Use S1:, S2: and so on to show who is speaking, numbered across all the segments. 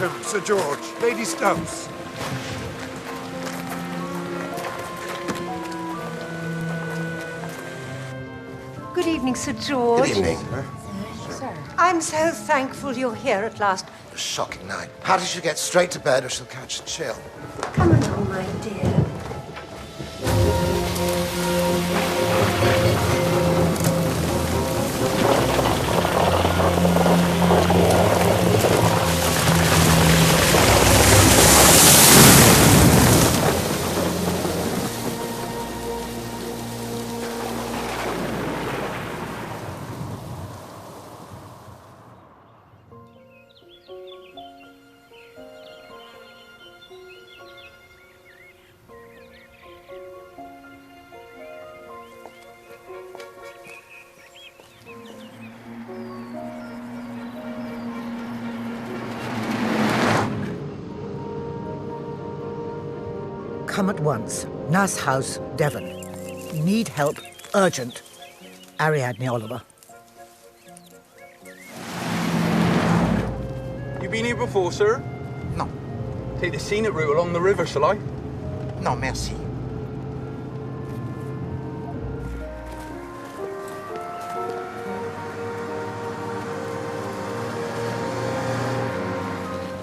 S1: Welcome, Sir George. Lady Stubbs.
S2: Good evening, Sir George.
S3: Good evening.
S2: Sir. I'm so thankful you're here at last.
S3: A shocking night. Hattie should get straight to bed or she'll catch a chill.
S2: Come along, my dear.
S4: Come at once. Nurse House, Devon. Need help. Urgent. Ariadne Oliver.
S5: You been here before, sir?
S6: No.
S5: Take the scenic route along the river, shall I?
S6: No, merci.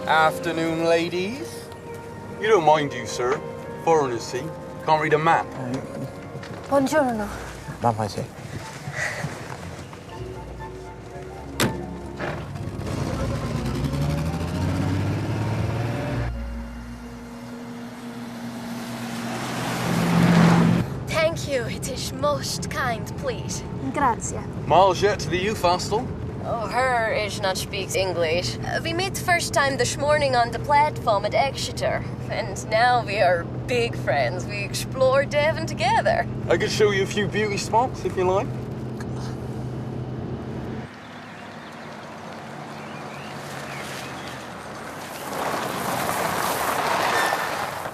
S5: Afternoon, ladies. You don't mind, you, sir? Foreigners, see? Can't read a map.
S2: Buongiorno.
S6: Mademoiselle.
S7: Thank you. It is most kind, please.
S2: Grazie.
S5: Miles yet to the youth hostel?
S7: Oh, her is not speaks English. We met first time this morning on the platform at Exeter, and now we are big friends. We explore Devon together.
S5: I could show you a few beauty spots, if you like.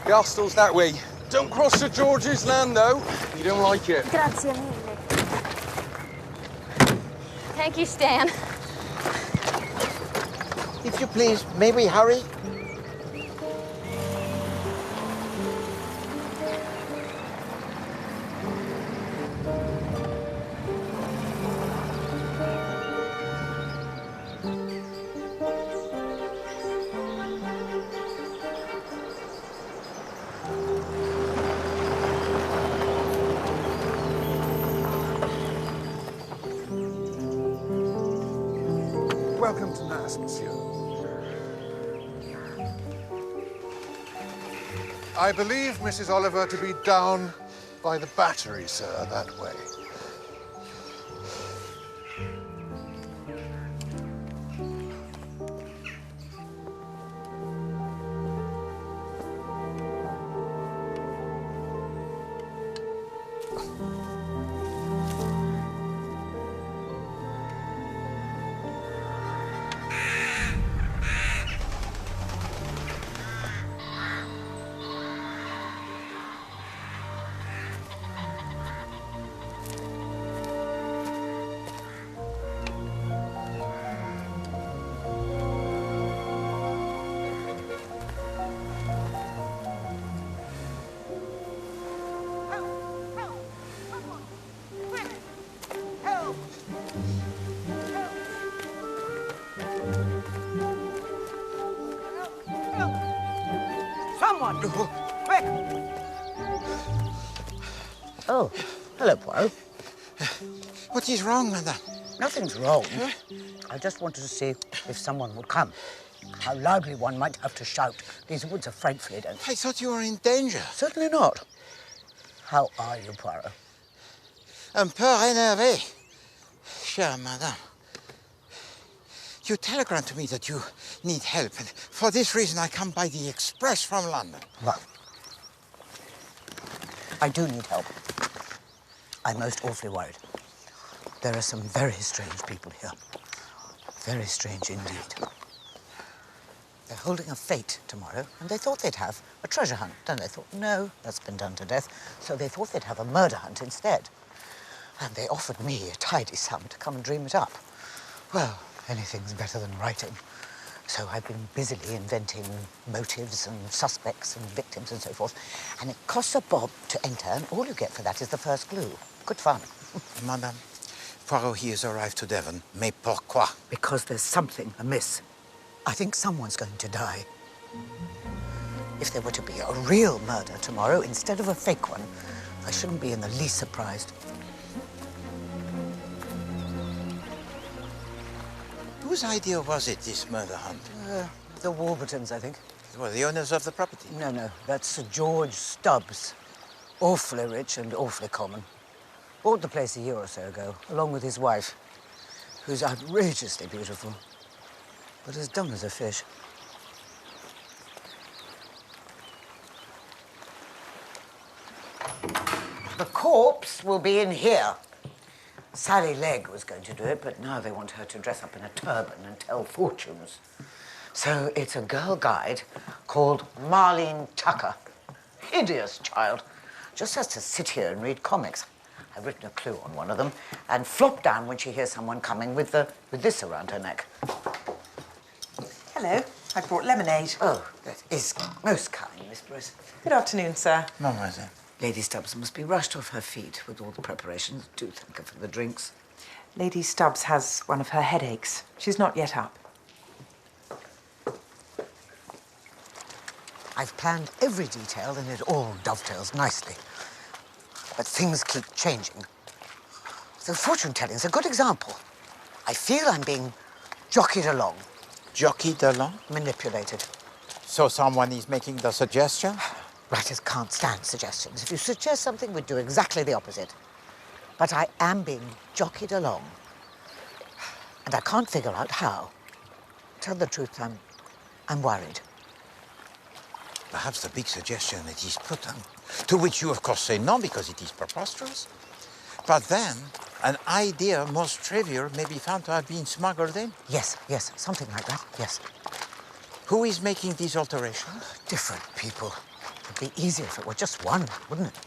S5: The hostel's that way. Don't cross Sir George's land, though. You don't like it.
S2: Grazie mille.
S7: Thank you, Stan.
S6: If you please, may we hurry?
S1: Welcome to Mass, monsieur. I believe Mrs. Oliver to be down by the battery, sir, that way.
S4: Someone! Quick! Oh, hello, Poirot.
S6: What is wrong, madame?
S4: Nothing's wrong. I just wanted to see if someone would come. How loudly one might have to shout. These woods are frightfully dense.
S6: I thought you were in danger.
S4: Certainly not. How are you, Poirot?
S6: Un peu énervé. Chère madame. You telegraphed to me that you need help, and for this reason I come by the express from London.
S4: Well, I do need help. I'm most awfully worried. There are some very strange people here. Very strange indeed. They're holding a fete tomorrow, and they thought they'd have a treasure hunt. Then they thought, no, that's been done to death. So they thought they'd have a murder hunt instead. And they offered me a tidy sum to come and dream it up. Well, anything's better than writing. So I've been busily inventing motives and suspects and victims and so forth. And it costs a bob to enter, and all you get for that is the first clue. Good fun.
S6: Madame, Poirot, he has arrived to Devon. Mais pourquoi?
S4: Because there's something amiss. I think someone's going to die. If there were to be a real murder tomorrow instead of a fake one, I shouldn't be in the least surprised.
S6: Whose idea was it, this murder hunt?
S4: The Warburtons, I think.
S6: Well, the owners of the property.
S4: No, that's Sir George Stubbs. Awfully rich and awfully common. Bought the place a year or so ago, along with his wife, who's outrageously beautiful, but as dumb as a fish. The corpse will be in here. Sally Legg was going to do it, but now they want her to dress up in a turban and tell fortunes. So it's a girl guide called Marlene Tucker. Hideous child. Just has to sit here and read comics. I've written a clue on one of them and flop down when she hears someone coming with this around her neck.
S8: Hello. I brought lemonade.
S4: Oh, that is most kind, Miss Bruce.
S8: Good afternoon, sir.
S6: Mademoiselle.
S4: Lady Stubbs must be rushed off her feet with all the preparations. Do thank her for the drinks.
S8: Lady Stubbs has one of her headaches. She's not yet up.
S4: I've planned every detail and it all dovetails nicely. But things keep changing. The fortune-telling is a good example. I feel I'm being jockeyed along.
S6: Jockeyed along?
S4: Manipulated.
S6: So someone is making the suggestion?
S4: Writers can't stand suggestions. If you suggest something, we do exactly the opposite. But I am being jockeyed along. And I can't figure out how. Tell the truth, I'm worried.
S6: Perhaps the big suggestion that is put on, to which you of course say no because it is preposterous. But then, an idea most trivial may be found to have been smuggled in.
S4: Yes, something like that, yes.
S6: Who is making these alterations?
S4: Different people. It'd be easier if it were just one, wouldn't it?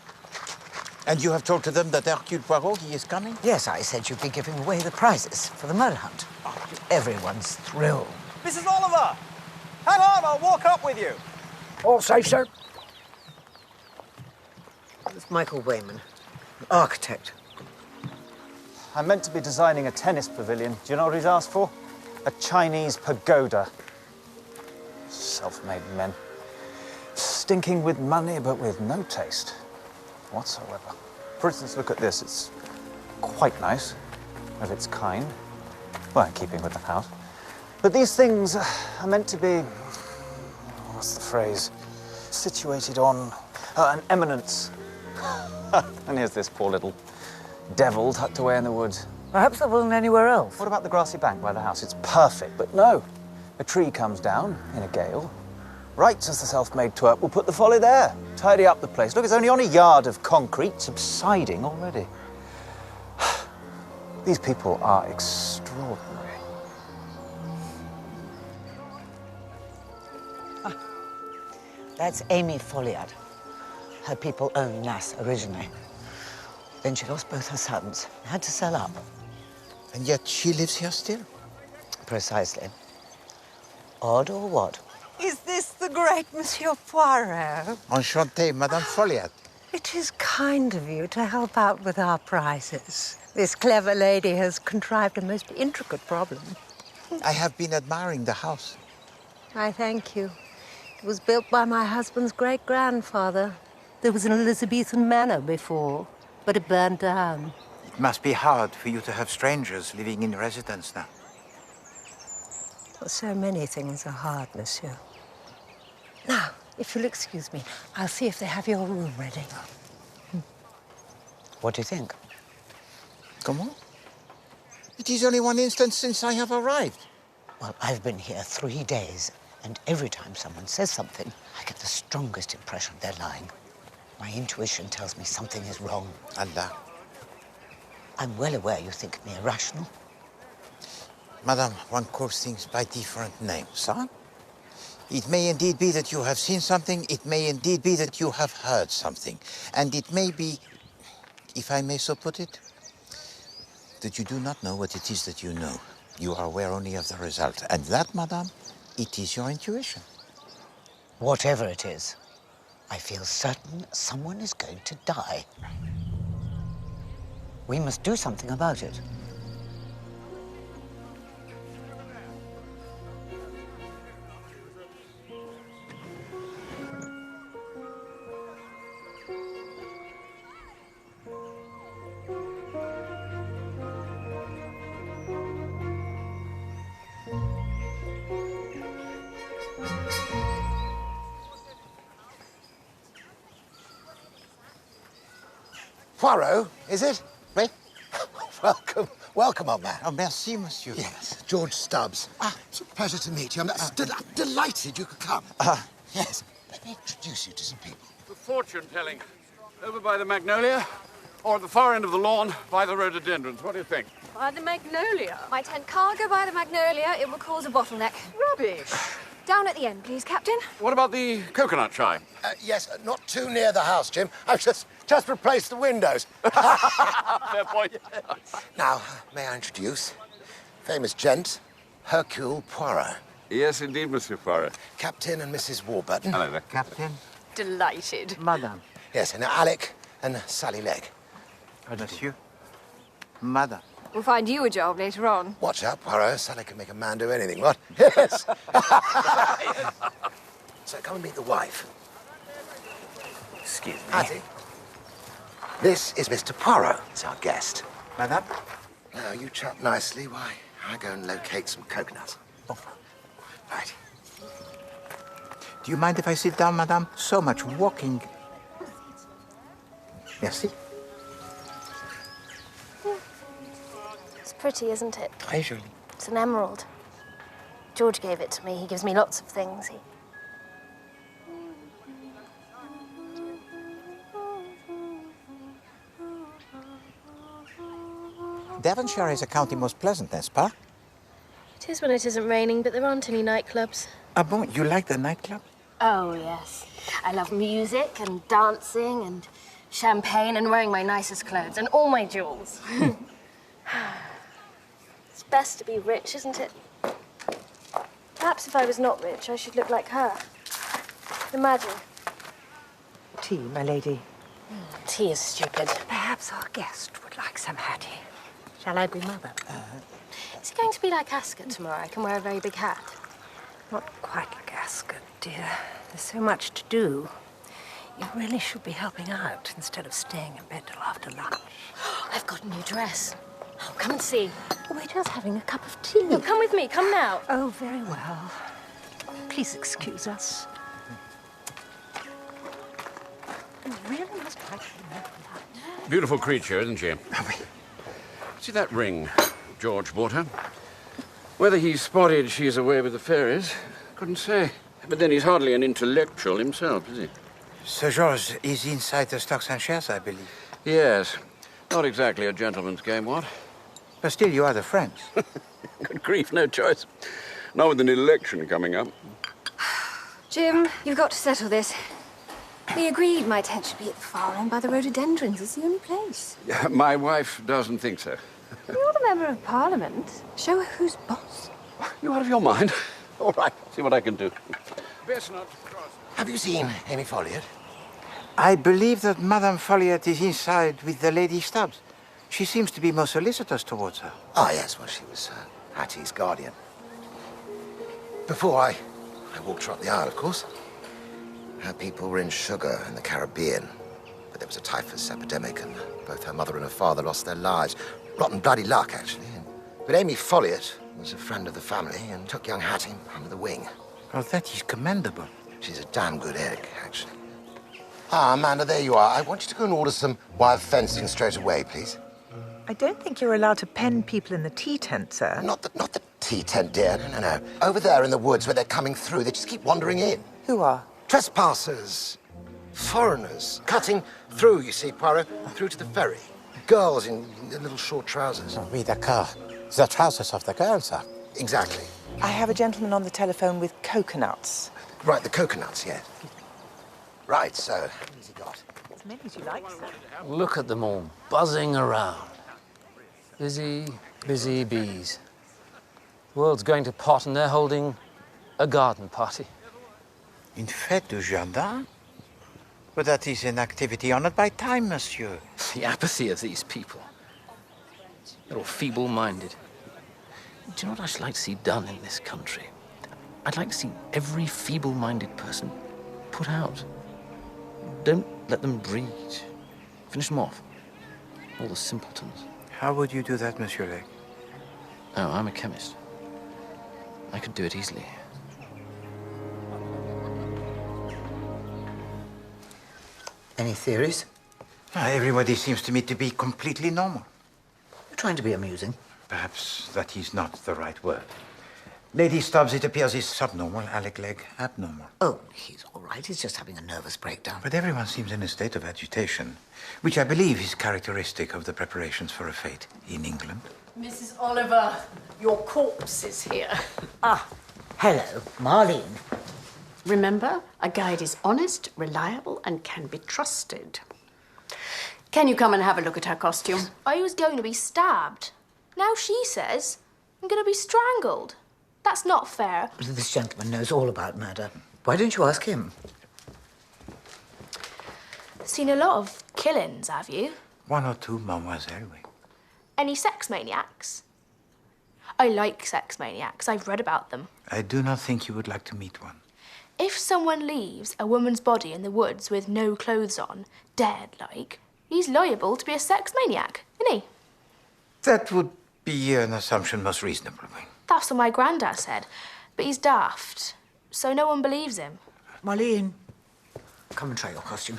S6: And you have told to them that Hercule Poirot, he is coming?
S4: Yes, I said you'd be giving away the prizes for the murder hunt. Everyone's thrilled.
S9: Mrs. Oliver! Hang on, I'll walk up with you.
S10: All safe, sir?
S4: It's Michael Wayman, an architect.
S9: I'm meant to be designing a tennis pavilion. Do you know what he's asked for? A Chinese pagoda. Self-made men. Stinking with money, but with no taste whatsoever. For instance, look at this. It's quite nice, of its kind. Well, in keeping with the house. But these things are meant to be, what's the phrase? Situated on an eminence. And here's this poor little devil tucked away in the woods.
S4: Perhaps there wasn't anywhere else.
S9: What about the grassy bank by the house? It's perfect, but no. A tree comes down in a gale. Right as the self-made twerp will put the Folly there. Tidy up the place. Look, it's only on a yard of concrete, subsiding already. These people are extraordinary.
S4: That's Amy Folliard. Her people owned Nass originally. Then she lost both her sons, had to sell up.
S6: And yet she lives here still?
S4: Precisely. Odd or what?
S2: Is this the great Monsieur Poirot?
S6: Enchanté, Madame Folliard.
S2: It is kind of you to help out with our prizes. This clever lady has contrived a most intricate problem.
S6: I have been admiring the house.
S2: I thank you. It was built by my husband's great-grandfather. There was an Elizabethan manor before, but it burned down.
S6: It must be hard for you to have strangers living in residence now.
S2: Well, so many things are hard, monsieur. Now, if you'll excuse me, I'll see if they have your room ready.
S4: What do you think?
S6: Comment? It is only one instant since I have arrived.
S4: Well, I've been here 3 days, and every time someone says something, I get the strongest impression they're lying. My intuition tells me something is wrong.
S6: Allah.
S4: I'm well aware you think me irrational.
S6: Madame, one calls things by different names, huh? It may indeed be that you have seen something. It may indeed be that you have heard something. And it may be, if I may so put it, that you do not know what it is that you know. You are aware only of the result. And that, Madame, it is your intuition.
S4: Whatever it is, I feel certain someone is going to die. We must do something about it.
S3: Poirot, is it?
S6: Oui?
S3: Welcome. Welcome, old man.
S6: Oh, merci, monsieur.
S3: Yes, George Stubbs. It's a pleasure to meet you. I'm delighted you could come. Yes. Let me introduce you to some people.
S5: The fortune telling. Over by the magnolia, or at the far end of the lawn by the rhododendrons. What do you think?
S7: By the magnolia? My tent can't go by the magnolia. It will cause a bottleneck.
S5: Rubbish.
S7: Down at the end, please, Captain.
S5: What about the coconut shy?
S3: Yes, not too near the house, Jim. I've just replaced the windows.
S5: Fair point.
S3: Now, may I introduce? Famous gent, Hercule Poirot.
S5: Yes, indeed, Monsieur Poirot.
S3: Captain and Mrs. Warburton.
S5: Hello there.
S6: Captain.
S7: Delighted.
S6: Madame.
S3: Yes, and Alec and Sally Legg.
S6: Monsieur. Madame.
S7: We'll find you a job later on.
S3: Watch out, Poirot. Sally can make a man do anything, what? Yes. So come and meet the wife.
S6: Excuse me.
S3: Hattie. This is Mr. Poirot. It's our guest.
S6: Madame.
S3: Now, you chat nicely. Why, I go and locate some coconuts.
S6: Oh.
S3: Right.
S6: Do you mind if I sit down, madame? So much walking. Merci.
S7: It's pretty, isn't it?
S6: Très joli.
S7: It's an emerald. George gave it to me. He gives me lots of things.
S6: Devonshire is a county most pleasant, n'est-ce pas?
S7: It is when it isn't raining, but there aren't any nightclubs.
S6: Ah bon, you like the nightclub?
S7: Oh, yes. I love music and dancing and champagne and wearing my nicest clothes and all my jewels. It's best to be rich, isn't it? Perhaps if I was not rich, I should look like her. Imagine.
S8: Tea, my lady.
S7: Tea is stupid.
S2: Perhaps our guest would like some Hattie. Shall I be mother?
S7: Is it going to be like Ascot tomorrow? I can wear a very big hat.
S2: Not quite like Ascot, dear. There's so much to do. You really should be helping out instead of staying in bed till after lunch.
S7: I've got a new dress. Oh, come and see.
S2: We're just having a cup of tea.
S7: No, come with me. Come now.
S2: Oh, very well. Please excuse us. You really must like to know that.
S5: Beautiful creature, isn't she? See that ring George bought her? Whether he spotted she's away with the fairies, couldn't say. But then he's hardly an intellectual himself, is he?
S6: Sir George is inside the stocks and shares, I believe.
S5: Yes. Not exactly a gentleman's game, what?
S6: But still, you are the friends.
S5: Good grief, no choice. Not with an election coming up.
S7: Jim, you've got to settle this. We agreed my tent should be at the far end by the rhododendrons. It's the only place.
S5: My wife doesn't think so.
S7: You're a member of Parliament. Show her who's boss.
S5: You out of your mind? All right, see what I can do. Best not cross.
S3: Have you seen Amy Folliot?
S6: I believe that Madame Folliot is inside with the Lady Stubbs. She seems to be most solicitous towards her.
S3: Ah, yes, well, she was Hattie's guardian. Before I walked her up the aisle, of course. Her people were in sugar in the Caribbean. But there was a typhus epidemic, and both her mother and her father lost their lives. Rotten bloody luck, actually. But Amy Folliot was a friend of the family and took young Hattie under the wing.
S6: Oh, that is commendable.
S3: She's a damn good egg, actually. Ah, Amanda, there you are. I want you to go and order some wire fencing straight away, please.
S8: I don't think you're allowed to pen people in the tea tent, sir.
S3: Not the tea tent, dear. No. Over there in the woods where they're coming through, they just keep wandering in.
S8: Who are?
S3: Trespassers. Foreigners. Cutting through, you see, Poirot, through to the ferry. Girls in little short trousers.
S6: Oui, d'accord. The trousers of the girls are.
S3: Exactly.
S8: I have a gentleman on the telephone with coconuts.
S3: Right, the coconuts, yes. Right, so, how many's he got?
S8: As many as you like, sir.
S10: Look at them all buzzing around. Busy, busy bees. The world's going to pot and they're holding A garden party.
S6: Une fête du jardin? But that is an activity honored by time, monsieur.
S10: The apathy of these people. They're all feeble-minded. Do you know what I'd like to see done in this country? I'd like to see every feeble-minded person put out. Don't let them breed. Finish them off. All the simpletons.
S6: How would you do that, Monsieur Legge?
S10: Oh, I'm a chemist. I could do it easily.
S4: Any theories?
S6: Everybody seems to me to be completely normal.
S4: You're trying to be amusing.
S6: Perhaps that is not the right word. Lady Stubbs, it appears, is subnormal. Alec Legge, abnormal.
S4: Oh, he's all right. He's just having a nervous breakdown.
S6: But everyone seems in a state of agitation, which I believe is characteristic of the preparations for a fete in England.
S11: Mrs. Oliver, your corpse is here.
S4: Ah, hello, Marlene.
S11: Remember, a guide is honest, reliable, and can be trusted. Can you come and have a look at her costume?
S12: I was going to be stabbed. Now she says I'm going to be strangled. That's not fair.
S4: This gentleman knows all about murder. Why don't you ask him?
S12: Seen a lot of killings, have you?
S6: One or two, mademoiselle, oui.
S12: Any sex maniacs? I like sex maniacs. I've read about them.
S6: I do not think you would like to meet one.
S12: If someone leaves a woman's body in the woods with no clothes on, dead like, he's liable to be a sex maniac, isn't he?
S6: That would be an assumption most reasonable.
S12: That's what my granddad said. But he's daft, so no one believes him.
S4: Marlene, come and try your costume.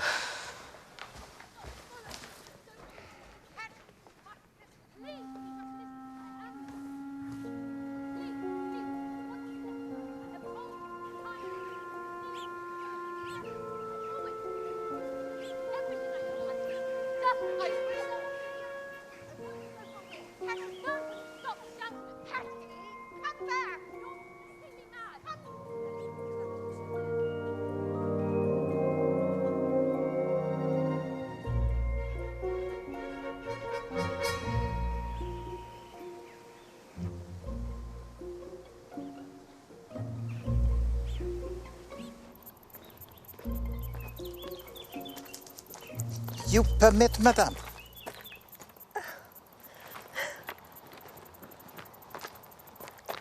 S6: You permit, madame?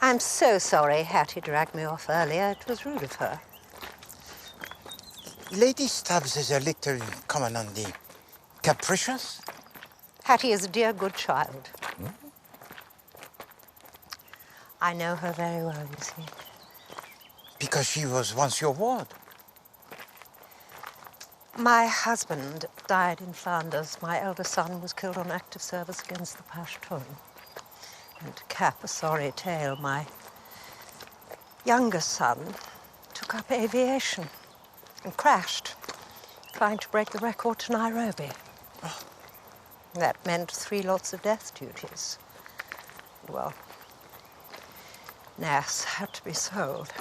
S2: I'm so sorry Hattie dragged me off earlier. It was rude of her.
S6: Lady Stubbs is a little, common on the capricious.
S2: Hattie is a dear, good child. I know her very well, you see.
S6: Because she was once your ward.
S2: My husband died in Flanders. My elder son was killed on active service against the Pashtun. And to cap a sorry tale, my younger son took up aviation and crashed, trying to break the record to Nairobi. Oh. That meant 3 lots of death duties. Well, Nass had to be sold.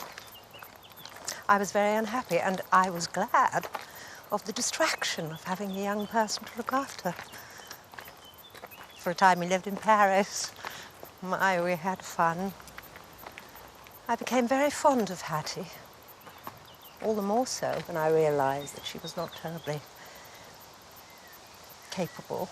S2: I was very unhappy, and I was glad of the distraction of having a young person to look after. For a time we lived in Paris. My, we had fun. I became very fond of Hattie. All the more so when I realized that she was not terribly capable.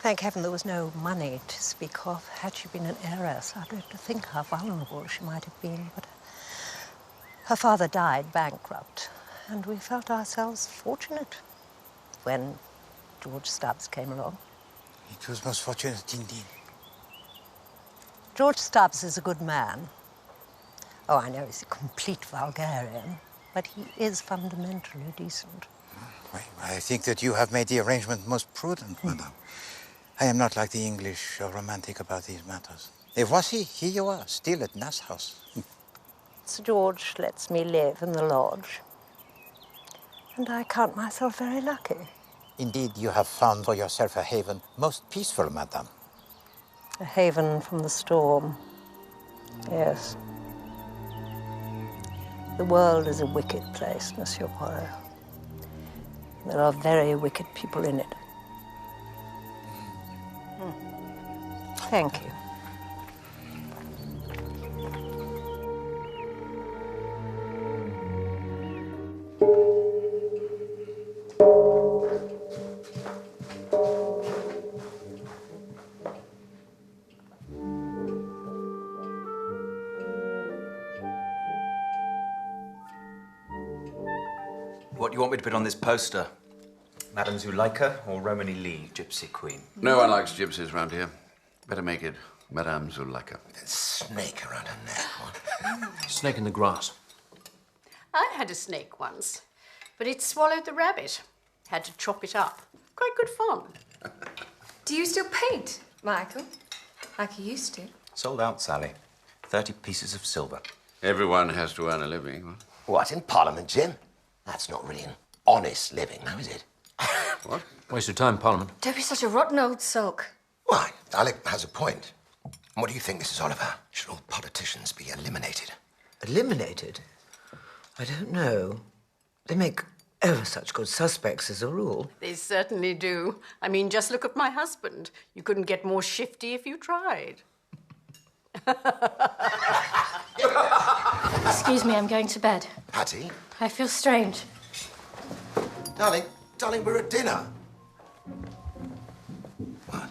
S2: Thank heaven there was no money to speak of. Had she been an heiress, I'd live to think how vulnerable she might have been. But her father died bankrupt, and we felt ourselves fortunate when George Stubbs came along.
S6: It was most fortunate indeed.
S2: George Stubbs is a good man. Oh, I know he's a complete vulgarian, but he is fundamentally decent.
S6: Well, I think that you have made the arrangement most prudent, madame. I am not like the English or romantic about these matters. Et voici, here you are, still at Nass House.
S2: Sir George lets me live in the lodge, and I count myself very lucky.
S6: Indeed, you have found for yourself a haven most peaceful, madame.
S2: A haven from the storm, yes. The world is a wicked place, Monsieur Poirot. There are very wicked people in it. Thank you.
S9: What do you want me to put on this poster? Madame Zuleika or Romany Lee, Gypsy Queen?
S5: No one likes gypsies round here. Better make it Madame Zuleika.
S3: That snake around her neck. What?
S10: Snake in the grass.
S11: I had a snake once, but it swallowed the rabbit. Had to chop it up. Quite good fun.
S13: Do you still paint, Michael? Like you used to?
S9: Sold out, Sally. 30 pieces of silver.
S5: Everyone has to earn a living.
S3: What, in Parliament, Jim? That's not really an honest living, now, is it?
S5: What?
S10: Waste of time, Parliament.
S13: Don't be such a rotten old sulk.
S3: Why, Alec has a point. What do you think, Mrs. Oliver? Should all politicians be eliminated?
S4: Eliminated? I don't know. They make ever such good suspects as a rule.
S11: They certainly do. I mean, just look at my husband. You couldn't get more shifty if you tried.
S12: Excuse me, I'm going to bed.
S3: Patty?
S12: I feel strange.
S3: Darling, we're at dinner. What?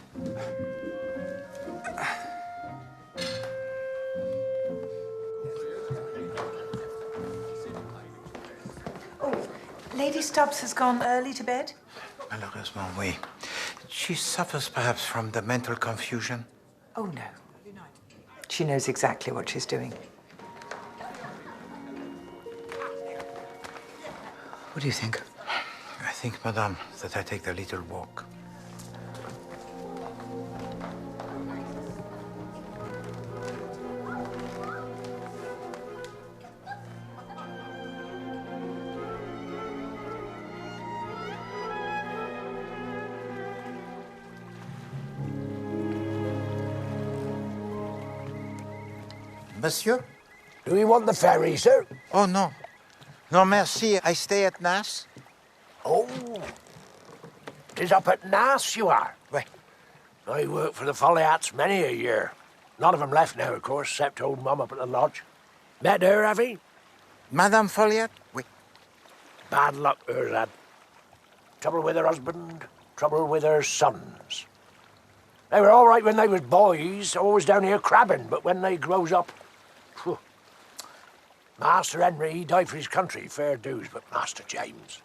S8: Oh, Lady Stubbs has gone early to bed?
S6: Malheureusement, oui. She suffers perhaps from the mental confusion.
S8: Oh, no. She knows exactly what she's doing.
S6: What do you think? I think, madame, that I take the little walk. Monsieur?
S14: Do you want the ferry, sir?
S6: Oh, no. No, merci. I stay at Nass.
S14: Oh, 'tis up at Nass you are?
S6: Right.
S14: I worked for the Folliats many a year. None of them left now, of course, except old Mum up at the lodge. Met her, have you?
S6: Madame Folliat? Oui.
S14: Bad luck hers had. Trouble with her husband, trouble with her sons. They were all right when they was boys, always down here crabbing, but when they grows up, phew. Master Henry, he died for his country, fair dues, but Master James,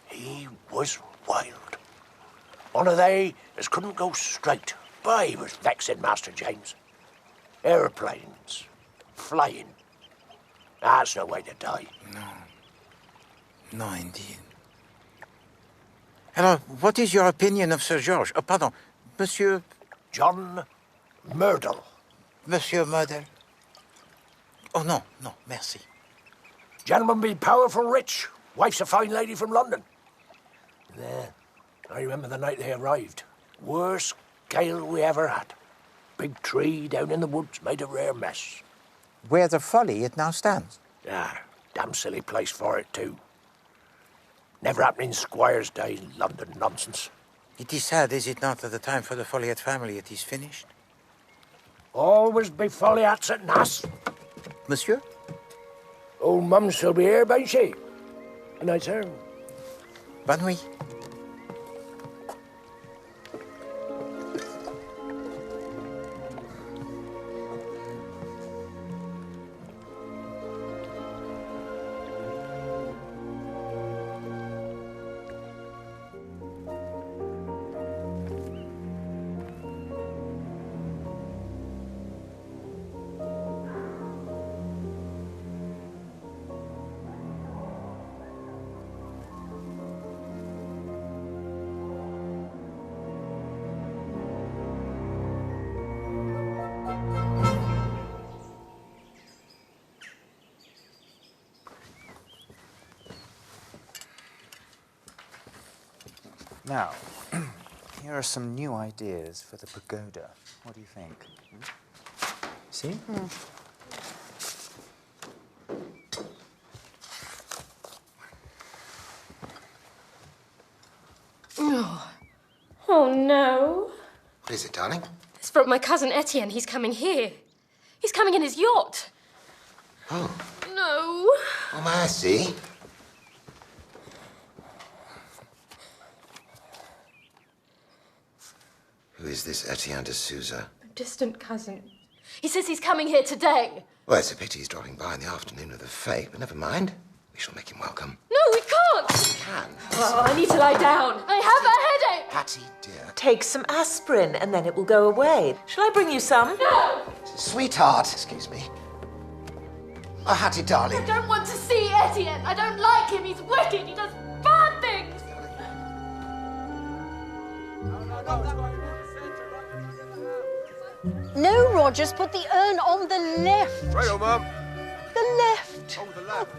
S14: he was wild. One of they as couldn't go straight, but he was vexing, Master James. Aeroplanes, flying. That's no way to die.
S6: No, indeed. Alors, what is your opinion of Sir George? Oh, pardon, Monsieur...
S14: John Myrtle.
S6: Monsieur Myrtle? Oh, no, merci.
S14: Gentleman be powerful rich. Wife's a fine lady from London. There. I remember the night they arrived. Worst gale we ever had. Big tree down in the woods made a rare mess.
S6: Where the Folly it now stands?
S14: Ah, damn silly place for it, too. Never happened in Squire's day, London nonsense.
S6: It is sad, is it not, that the time for the Folliot family it is finished?
S14: Always be Folliats at Nass.
S6: Monsieur?
S14: Old Mum shall be here, ain't she? Good night, sir.
S6: Bonne nuit.
S9: Now, here are some new ideas for the pagoda. What do you think? See?
S12: Oh, no.
S3: What is it, darling?
S12: It's from my cousin Etienne. He's coming here. He's coming in his yacht.
S3: Oh.
S12: No.
S3: Oh, may I see? Who is this Etienne de Souza?
S12: A distant cousin. He says he's coming here today.
S3: Well, it's a pity he's dropping by in the afternoon of the fete, but never mind. We shall make him welcome.
S12: No, we can't.
S11: can't! Oh, I need to lie down. I have a headache!
S3: Hattie, dear.
S15: Take some aspirin and then it will go away. Shall I bring you some?
S11: No!
S3: Sweetheart, excuse me. Oh, Hattie, darling.
S11: I don't want to see Etienne. I don't like him. He's wicked. He does bad things.
S16: No, Rogers, put the urn on the left.
S1: Right, oh, Mum.
S16: The left.
S1: Oh, the left.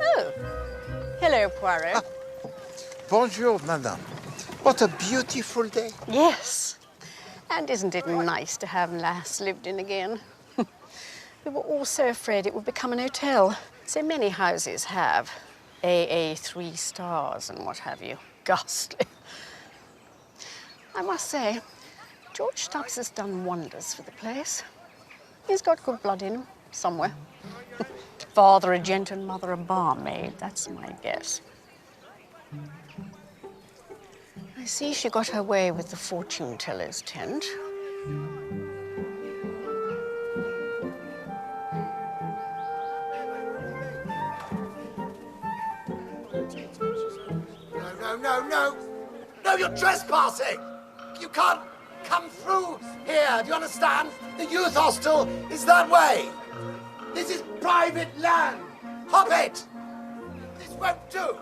S16: Oh. Hello, Poirot.
S6: Bonjour, madame. What a beautiful day.
S16: Yes. And isn't it nice to have Lass lived in again? We were all so afraid it would become an hotel. So many houses have. AA 3 stars and what have you. Ghastly. I must say, George Stubbs has done wonders for the place. He's got good blood in him, somewhere. Father a gent and mother a barmaid, that's my guess. I see she got her way with the fortune teller's tent.
S3: No, you're trespassing! You can't come through here, do you understand? The youth hostel is that way. This is private land. Hop it! This won't do.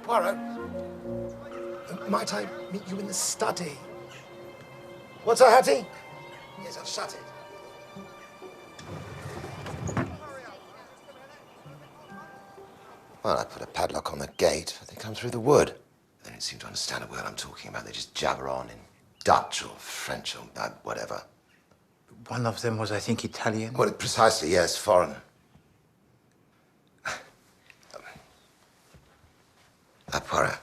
S3: Poirot, might I meet you in the study? What's that, Hattie? Yes, I'll shut it. Well, I put a padlock on the gate, but they come through the wood. They don't seem to understand a word I'm talking about. They just jabber on in Dutch or French or whatever.
S6: One of them was, I think, Italian.
S3: Well, precisely, yes, foreign. Poirot,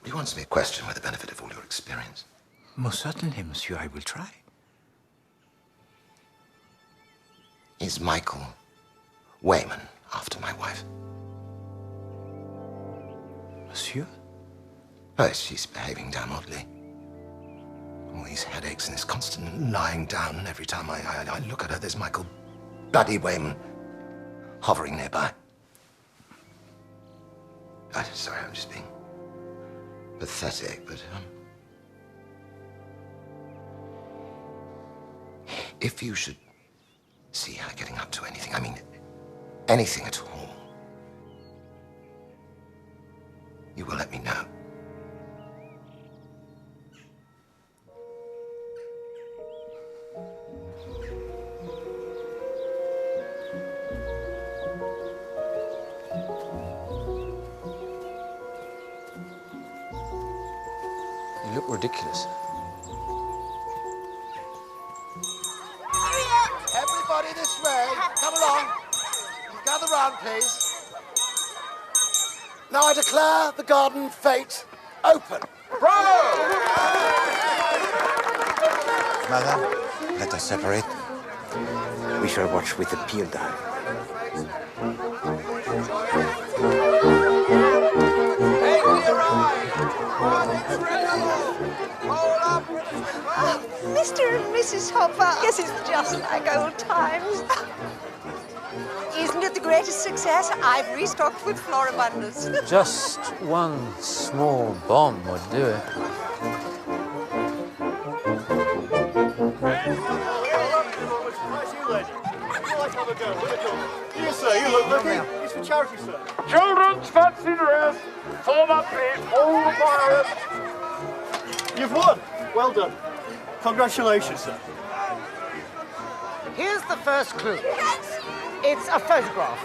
S3: will you answer me a question with the benefit of all your experience?
S6: Most certainly, monsieur, I will try.
S3: Is Michael Wayman after my wife?
S6: Monsieur?
S3: Oh, she's behaving damn oddly. All these headaches and this constant lying down, and every time I look at her, there's Michael bloody Wayman hovering nearby. Sorry, I'm just being pathetic, but if you should see her getting up to anything, I mean anything at all, you will let me know.
S9: You look ridiculous.
S3: Everybody this way. Come along. Gather round, please. Now I declare the garden fete open. Bravo!
S6: Madame, let us separate. We shall watch with the peel down.
S2: Mr. and Mrs. Hopper. Yes, it's just like old times. Isn't it the greatest success? I've restocked with floribundas.
S9: Just one small bomb would do it.
S17: You, sir, you look lucky. It's for charity, sir.
S14: Children's fancy dress. Form up, please. All the fires.
S17: You've won. Well done. Congratulations, sir.
S4: Here's the first clue. It's a photograph.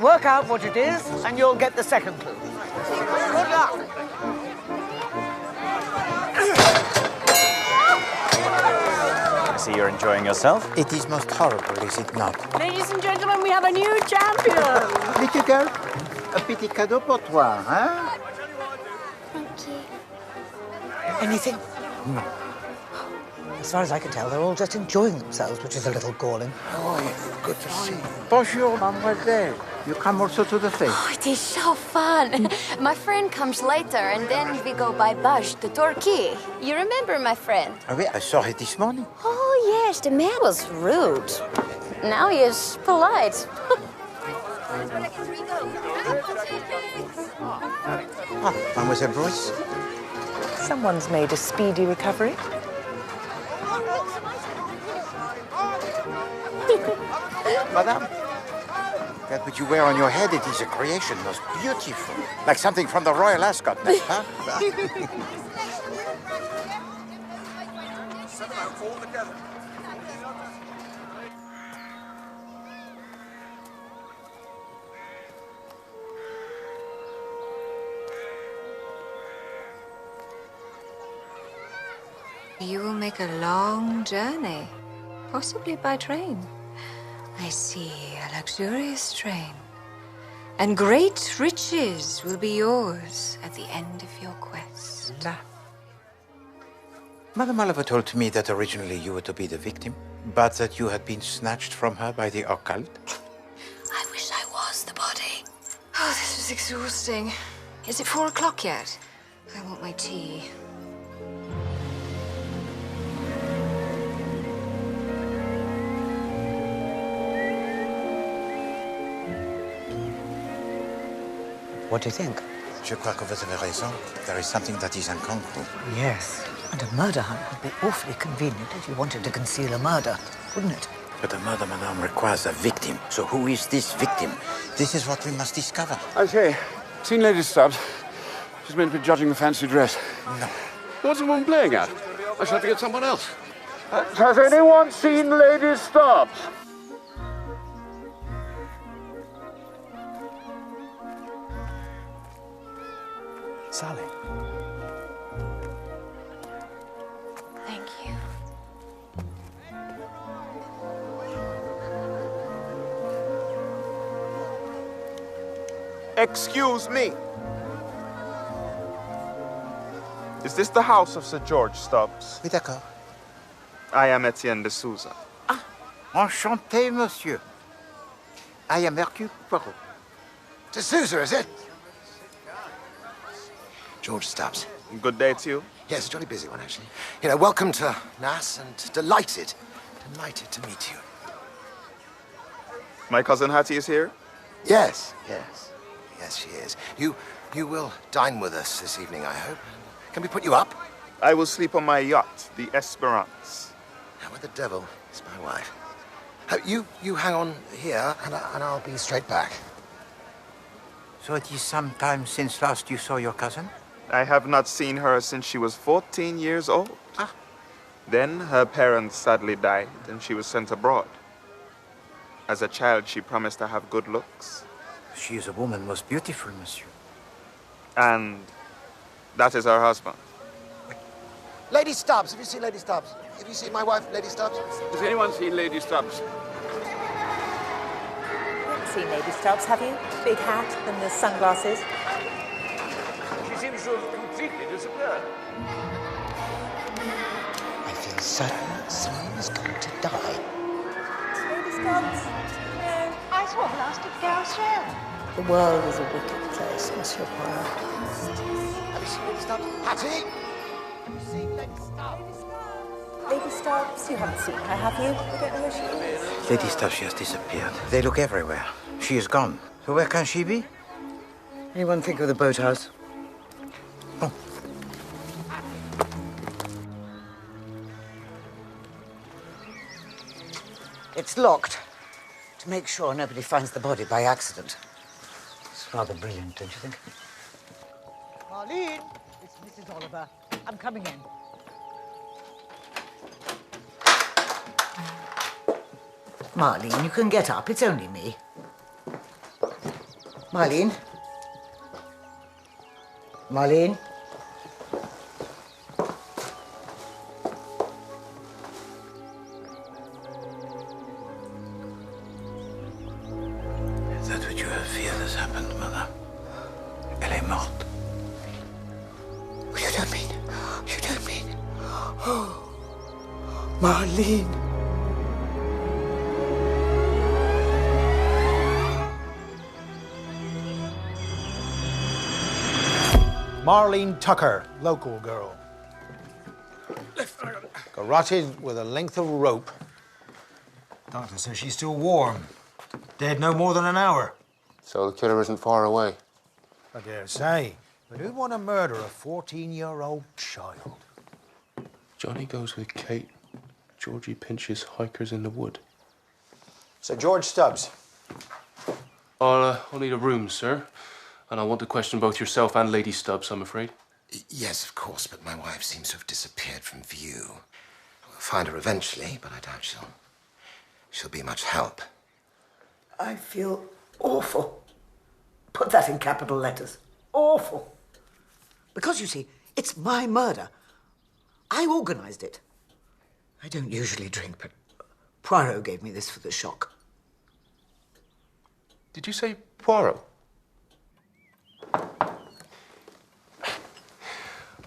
S4: Work out what it is, and you'll get the second clue. Good luck.
S9: I see you're enjoying yourself.
S6: It is most horrible, is it not?
S11: Ladies and gentlemen, we have a new champion.
S6: Little girl, a petit cadeau pour toi, hein?
S12: Thank you.
S4: Anything? As far as I can tell, they're all just enjoying themselves, which is a little galling.
S6: Oh, good to see you. Bonjour, mademoiselle. You come also to the fete?
S7: Oh, it is so fun. My friend comes later, and then we go by bus to Turkey. You remember my friend?
S6: Oh, oui, I saw it this morning.
S7: Oh, yes, the man was rude. Now he is polite.
S6: Ah, Mademoiselle Boyce.
S8: Someone's made a speedy recovery.
S6: Madame, that which you wear on your head, it is a creation most beautiful. Like something from the royal ascot, n'est-ce pas?
S13: You will make a long journey, possibly by train. I see a luxurious train. And great riches will be yours at the end of your quest.
S6: Madame Oliver told me that originally you were to be the victim, but that you had been snatched from her by the occult.
S13: I wish I was the body. Oh, this was exhausting. Is it 4 o'clock yet? I want my tea.
S4: What do you think?
S6: Je crois que vous avez raison. There is something that is incongru.
S4: Yes. And a murder hunt would be awfully convenient if you wanted to conceal a murder, wouldn't it?
S6: But a murder, madame, requires a victim. So who is this victim? This is what we must discover.
S5: I say, seen Lady Stubbs? She's meant to be judging the fancy dress.
S6: No.
S5: What's the woman playing at? I shall have to get someone else.
S14: Has anyone seen Lady Stubbs?
S9: Sally.
S13: Thank you.
S18: Excuse me. Is this the house of Sir George Stubbs?
S6: Oui, d'accord.
S18: I am Etienne de Souza.
S6: Enchanté, monsieur. I am Hercule Poirot.
S3: To Sousa, is it? George Stubbs.
S18: Good day to you.
S3: Yes, a jolly busy one, actually. You know, welcome to Nass, and delighted to meet you.
S18: My cousin Hattie is here?
S3: Yes, yes. Yes, she is. You will dine with us this evening, I hope. Can we put you up?
S18: I will sleep on my yacht, the Esperance.
S3: Now, where the devil is my wife? You hang on here, and I'll be straight back.
S6: So it is some time since last you saw your cousin?
S18: I have not seen her since she was 14 years old. Then her parents sadly died, and she was sent abroad. As a child, she promised to have good looks.
S6: She is a woman most beautiful, monsieur.
S18: And that is her husband.
S3: Lady Stubbs, have you seen Lady Stubbs? Have you seen my wife, Lady Stubbs?
S5: Has anyone seen Lady Stubbs?
S15: Seen Lady Stubbs, have you? Big hat and the sunglasses.
S14: She seems to have completely disappeared.
S6: I feel certain someone is going to die.
S15: Lady Stubbs? No.
S19: I saw her last at Gareth's Fair.
S2: The world is a wicked place, Monsieur Poirot.
S3: Have you seen Lady Stubbs? Hattie! Have you seen Lady Stubbs?
S15: Lady Stubbs, you haven't seen her, have you? You don't know where she is?
S6: Lady Stubbs, she has disappeared. They look everywhere. She is gone. So where can she be? Anyone think of the boathouse? Oh.
S4: It's locked. To make sure nobody finds the body by accident. It's rather brilliant, don't you think?
S20: Marlene, it's Mrs. Oliver. I'm coming in.
S4: Marlene, you can get up. It's only me. Marlene? Marlene?
S6: That what you have feared has happened, madame. Elle est morte.
S4: You don't mean... You don't mean... Oh, Marlene.
S14: Marlene Tucker, local girl. Garroted with a length of rope
S21: Doctor says she's still warm. Dead no more than an hour.
S22: So the killer isn't far away.
S14: I dare say. But who'd want to murder a 14-year-old child?
S22: Johnny goes with Kate. Georgie pinches hikers in the wood.
S17: So George Stubbs.
S22: I'll need a room, sir. And I want to question both yourself and Lady Stubbs, I'm afraid.
S3: Yes, of course, but my wife seems to have disappeared from view. We'll find her eventually, but I doubt she'll be much help.
S4: I feel awful. Put that in capital letters. Awful. Because, you see, it's my murder. I organised it. I don't usually drink, but Poirot gave me this for the shock.
S22: Did you say Poirot?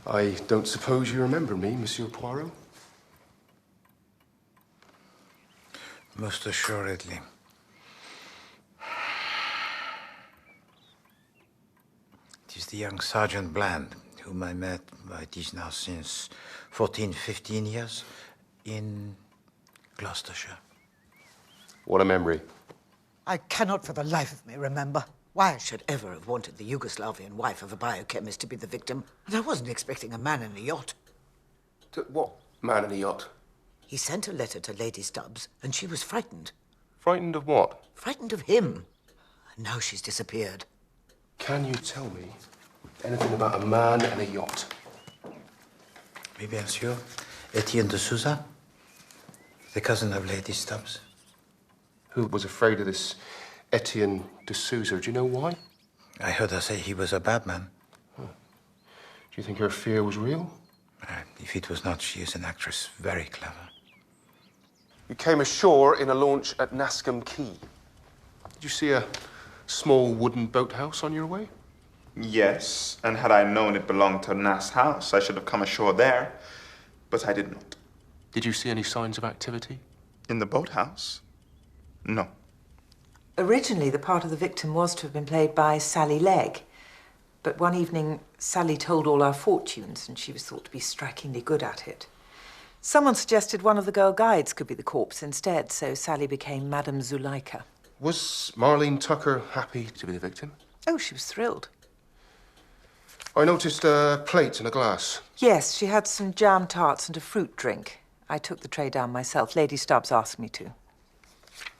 S22: I don't suppose you remember me, Monsieur Poirot?
S6: Most assuredly. It is the young Sergeant Bland, whom I met, it is now since 14, 15 years, in Gloucestershire.
S22: What a memory.
S4: I cannot for the life of me remember why I should ever have wanted the Yugoslavian wife of a biochemist to be the victim. And I wasn't expecting a man in a yacht.
S22: What man in a yacht?
S4: He sent a letter to Lady Stubbs, and she was frightened.
S22: Frightened of what?
S4: Frightened of him. And now she's disappeared.
S22: Can you tell me anything about a man and a yacht?
S6: Oui, bien sûr. Etienne de Souza, the cousin of Lady Stubbs.
S22: Who was afraid of this Etienne de Souza? Do you know why?
S6: I heard her say he was a bad man.
S22: Do you think her fear was real?
S6: If it was not, she is an actress, very clever.
S22: You came ashore in a launch at Nascombe Quay. Did you see a small wooden boathouse on your way?
S18: Yes, and had I known it belonged to Nass House, I should have come ashore there, but I did not.
S22: Did you see any signs of activity?
S18: In the boathouse? No.
S8: Originally, the part of the victim was to have been played by Sally Legg. But one evening, Sally told all our fortunes, and she was thought to be strikingly good at it. Someone suggested one of the girl guides could be the corpse instead, so Sally became Madame Zuleika.
S22: Was Marlene Tucker happy to be the victim?
S8: Oh, she was thrilled.
S22: I noticed a plate and a glass.
S8: Yes, she had some jam tarts and a fruit drink. I took the tray down myself. Lady Stubbs asked me to.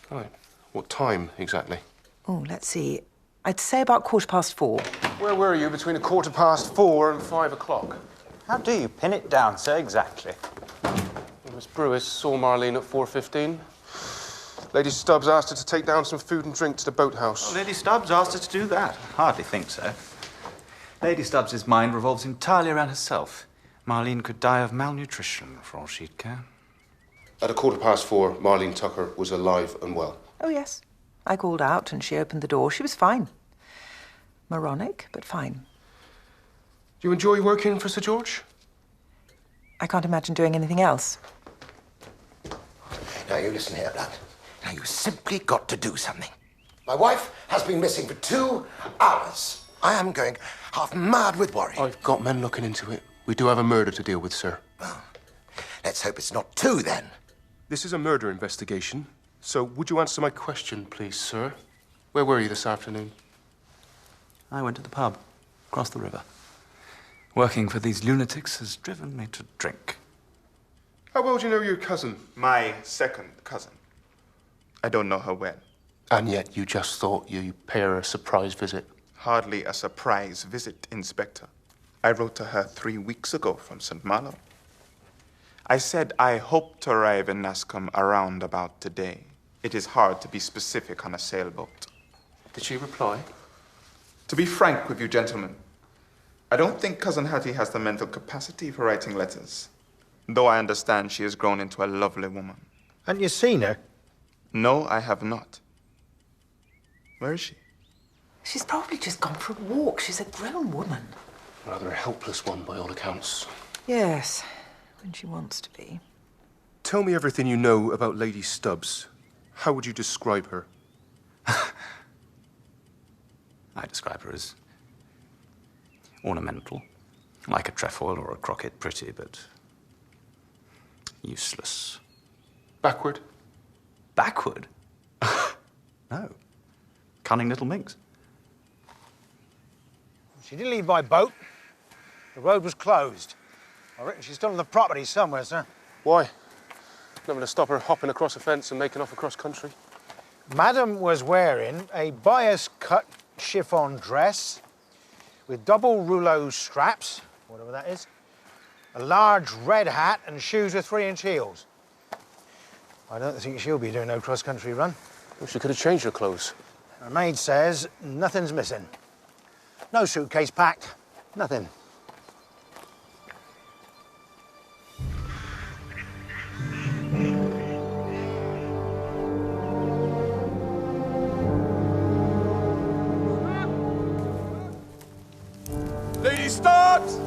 S22: Right. What time exactly?
S8: Oh, let's see. I'd say about 4:15.
S22: Where were you between 4:15 and 5 o'clock?
S9: How do you pin it down so exactly?
S22: Well, Miss Brewis saw Marlene at 4:15. Lady Stubbs asked her to take down some food and drink to the boathouse.
S9: Well, Lady Stubbs asked her to do that. Hardly think so. Lady Stubbs's mind revolves entirely around herself. Marlene could die of malnutrition for all she'd care.
S22: At 4:15, Marlene Tucker was alive and well.
S8: Oh, yes. I called out and she opened the door. She was fine. Moronic, but fine.
S22: Do you enjoy working for Sir George?
S8: I can't imagine doing anything else.
S3: Now, you listen here, Blunt. Now, you simply got to do something. My wife has been missing for 2 hours. I am going half mad with worry.
S22: I've got men looking into it. We do have a murder to deal with, sir.
S3: Well, let's hope it's not 2, then.
S22: This is a murder investigation. So, would you answer my question, please, sir? Where were you this afternoon?
S9: I went to the pub, across the river. Working for these lunatics has driven me to drink.
S22: How well do you know your cousin?
S18: My second cousin. I don't know her well.
S22: And yet you just thought you'd pay her a surprise visit.
S18: Hardly a surprise visit, Inspector. I wrote to her 3 weeks ago from St. Malo. I said I hope to arrive in Nascombe around about today. It is hard to be specific on a sailboat.
S22: Did she reply?
S18: To be frank with you, gentlemen, I don't think Cousin Hattie has the mental capacity for writing letters, though I understand she has grown into a lovely woman.
S14: Hadn't you seen her?
S18: No, I have not. Where is she?
S8: She's probably just gone for a walk. She's a grown woman.
S22: Rather a helpless one, by all accounts.
S8: Yes, when she wants to be.
S22: Tell me everything you know about Lady Stubbs. How would you describe her?
S9: I describe her as ornamental, like a trefoil or a croquet, pretty, but useless.
S22: Backward?
S9: Backward? No. Cunning little minx.
S6: She didn't leave by boat. The road was closed. I reckon she's still on the property somewhere, sir.
S22: Why? Nothing to stop her hopping across a fence and making off across country.
S6: Madam was wearing a bias-cut chiffon dress with double rouleau straps, whatever that is, a large red hat and shoes with 3-inch heels. I don't think she'll be doing no cross-country run.
S22: Well, she could have changed her clothes.
S6: Her maid says nothing's missing. No suitcase packed, nothing.
S22: Lady, stop! Lady,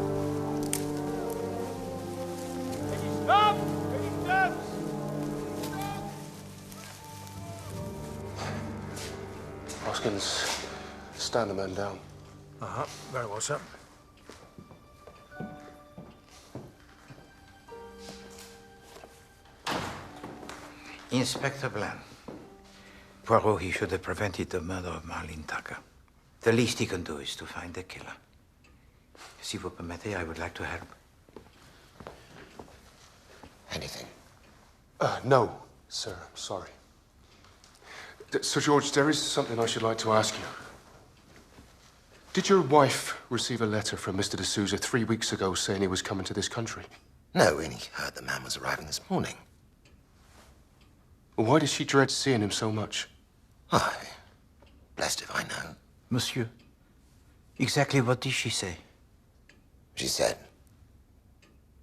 S22: stop! Lady, stop! Hoskins, stand the men down.
S6: Uh-huh, very well, sir. Inspector Bland. Poirot, he should have prevented the murder of Marlene Tucker. The least he can do is to find the killer. Si vous permettez, I would like to help.
S3: Anything?
S22: No, sir. Sorry. Sir George, there is something I should like to ask you. Did your wife receive a letter from Mr. de Souza 3 weeks ago saying he was coming to this country?
S3: No, we only heard the man was arriving this morning.
S22: Well, why does she dread seeing him so much?
S3: Why? Blessed if I know.
S6: Monsieur, exactly what did she say?
S3: She said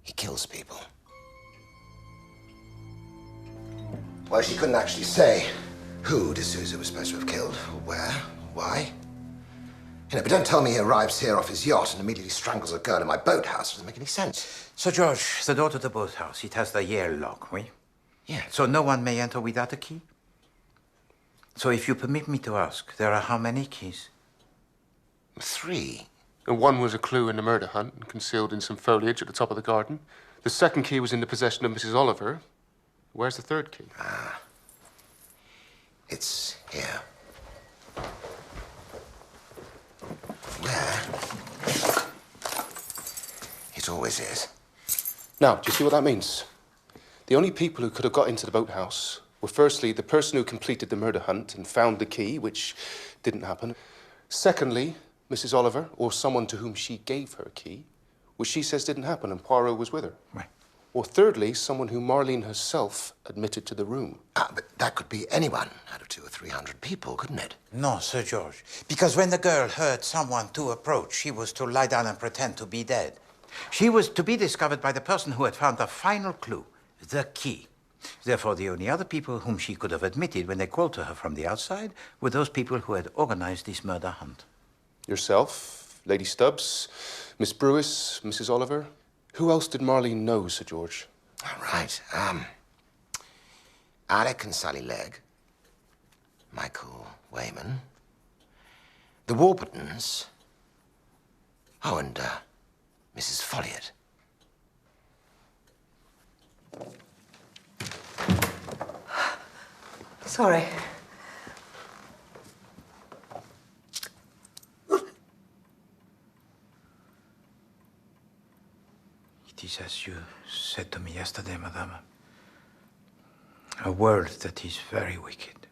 S3: he kills people. Well, she couldn't actually say who de Souza was supposed to have killed, or where, or why. You know, but don't tell me he arrives here off his yacht and immediately strangles a girl in my boathouse. It doesn't make any sense.
S6: Sir George, the door to the boathouse, it has the Yale lock, oui?
S3: Yeah.
S6: So no one may enter without a key? So if you permit me to ask, there are how many keys?
S3: 3.
S22: And one was a clue in the murder hunt and concealed in some foliage at the top of the garden. The second key was in the possession of Mrs. Oliver. Where's the third key?
S3: It's here. There. It always is.
S22: Now, do you see what that means? The only people who could have got into the boathouse were firstly the person who completed the murder hunt and found the key, which didn't happen. Secondly, Mrs. Oliver, or someone to whom she gave her key, which she says didn't happen and Poirot was with her.
S6: Right.
S22: Or thirdly, someone who Marlene herself admitted to the room.
S3: But that could be anyone out of 200 or 300 people, couldn't it?
S6: No, Sir George. Because when the girl heard someone to approach, she was to lie down and pretend to be dead. She was to be discovered by the person who had found the final clue, the key. Therefore, the only other people whom she could have admitted when they called to her from the outside were those people who had organized this murder hunt.
S22: Yourself, Lady Stubbs, Miss Brewis, Mrs. Oliver. Who else did Marlene know, Sir George?
S3: All right. Alec and Sally Legg. Michael Wayman. The Warburtons. Oh, and Mrs. Folliot.
S2: Sorry.
S6: It is as you said to me yesterday, Madame. A word that is very wicked.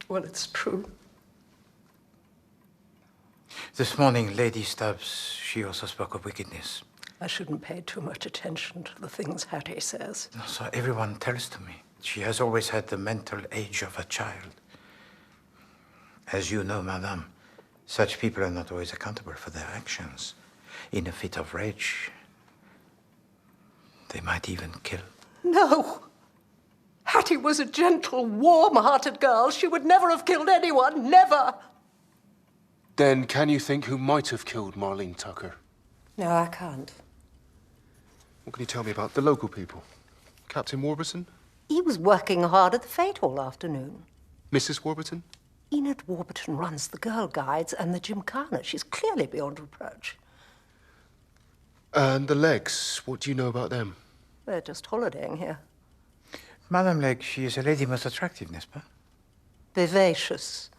S2: Well, it's true.
S6: This morning, Lady Stubbs, she also spoke of wickedness.
S2: I shouldn't pay too much attention to the things Hattie says.
S6: So everyone tells to me. She has always had the mental age of a child. As you know, Madame, such people are not always accountable for their actions. In a fit of rage, they might even kill.
S2: No! Hattie was a gentle, warm-hearted girl. She would never have killed anyone, never!
S22: Then can you think who might have killed Marlene Tucker?
S2: No, I can't.
S22: What can you tell me about the local people? Captain Warburton?
S2: He was working hard at the fete all afternoon.
S22: Mrs. Warburton?
S2: Enid Warburton runs the Girl Guides and the Gymkhana. She's clearly beyond reproach.
S22: And the Leggs, what do you know about them?
S2: They're just holidaying here.
S6: Madame Legge, she is a lady most attractive, n'est-ce pas?
S2: Vivacious.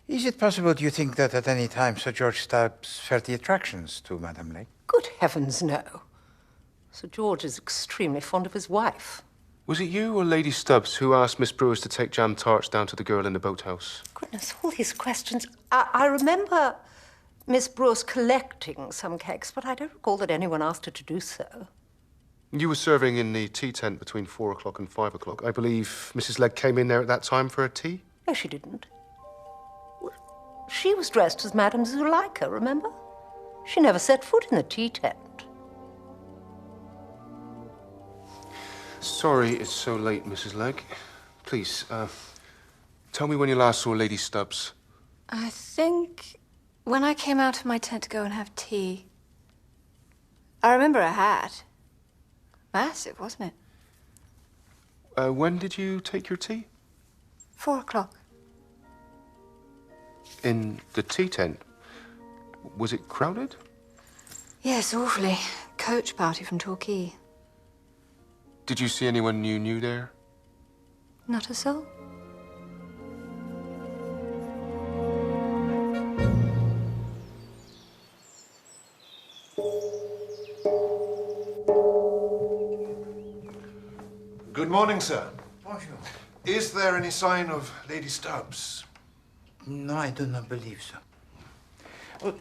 S6: Is it possible, do you think, that at any time Sir George Stubbs felt the attractions to Madame Legge?
S2: Good heavens, no. Sir George is extremely fond of his wife.
S22: Was it you or Lady Stubbs who asked Miss Brewers to take jam tarts down to the girl in the boathouse?
S2: Goodness, all these questions. I remember Miss Brewers collecting some cakes, but I don't recall that anyone asked her to do so.
S22: You were serving in the tea tent between 4 o'clock and 5 o'clock. I believe Mrs. Legge came in there at that time for a tea?
S2: No, she didn't. She was dressed as Madame Zuleika, remember? She never set foot in the tea tent.
S22: Sorry it's so late, Mrs. Legge. Please, tell me when you last saw Lady Stubbs.
S13: I think when I came out of my tent to go and have tea. I remember a hat. Massive, wasn't it?
S22: When did you take your tea?
S13: 4 o'clock.
S22: In the tea tent. Was it crowded?
S13: Yes, awfully. Coach party from Torquay.
S22: Did you see anyone you knew there?
S13: Not a soul.
S1: Good morning, sir.
S6: Bonjour.
S1: Is there any sign of Lady Stubbs?
S6: No, I do not believe so. Oh,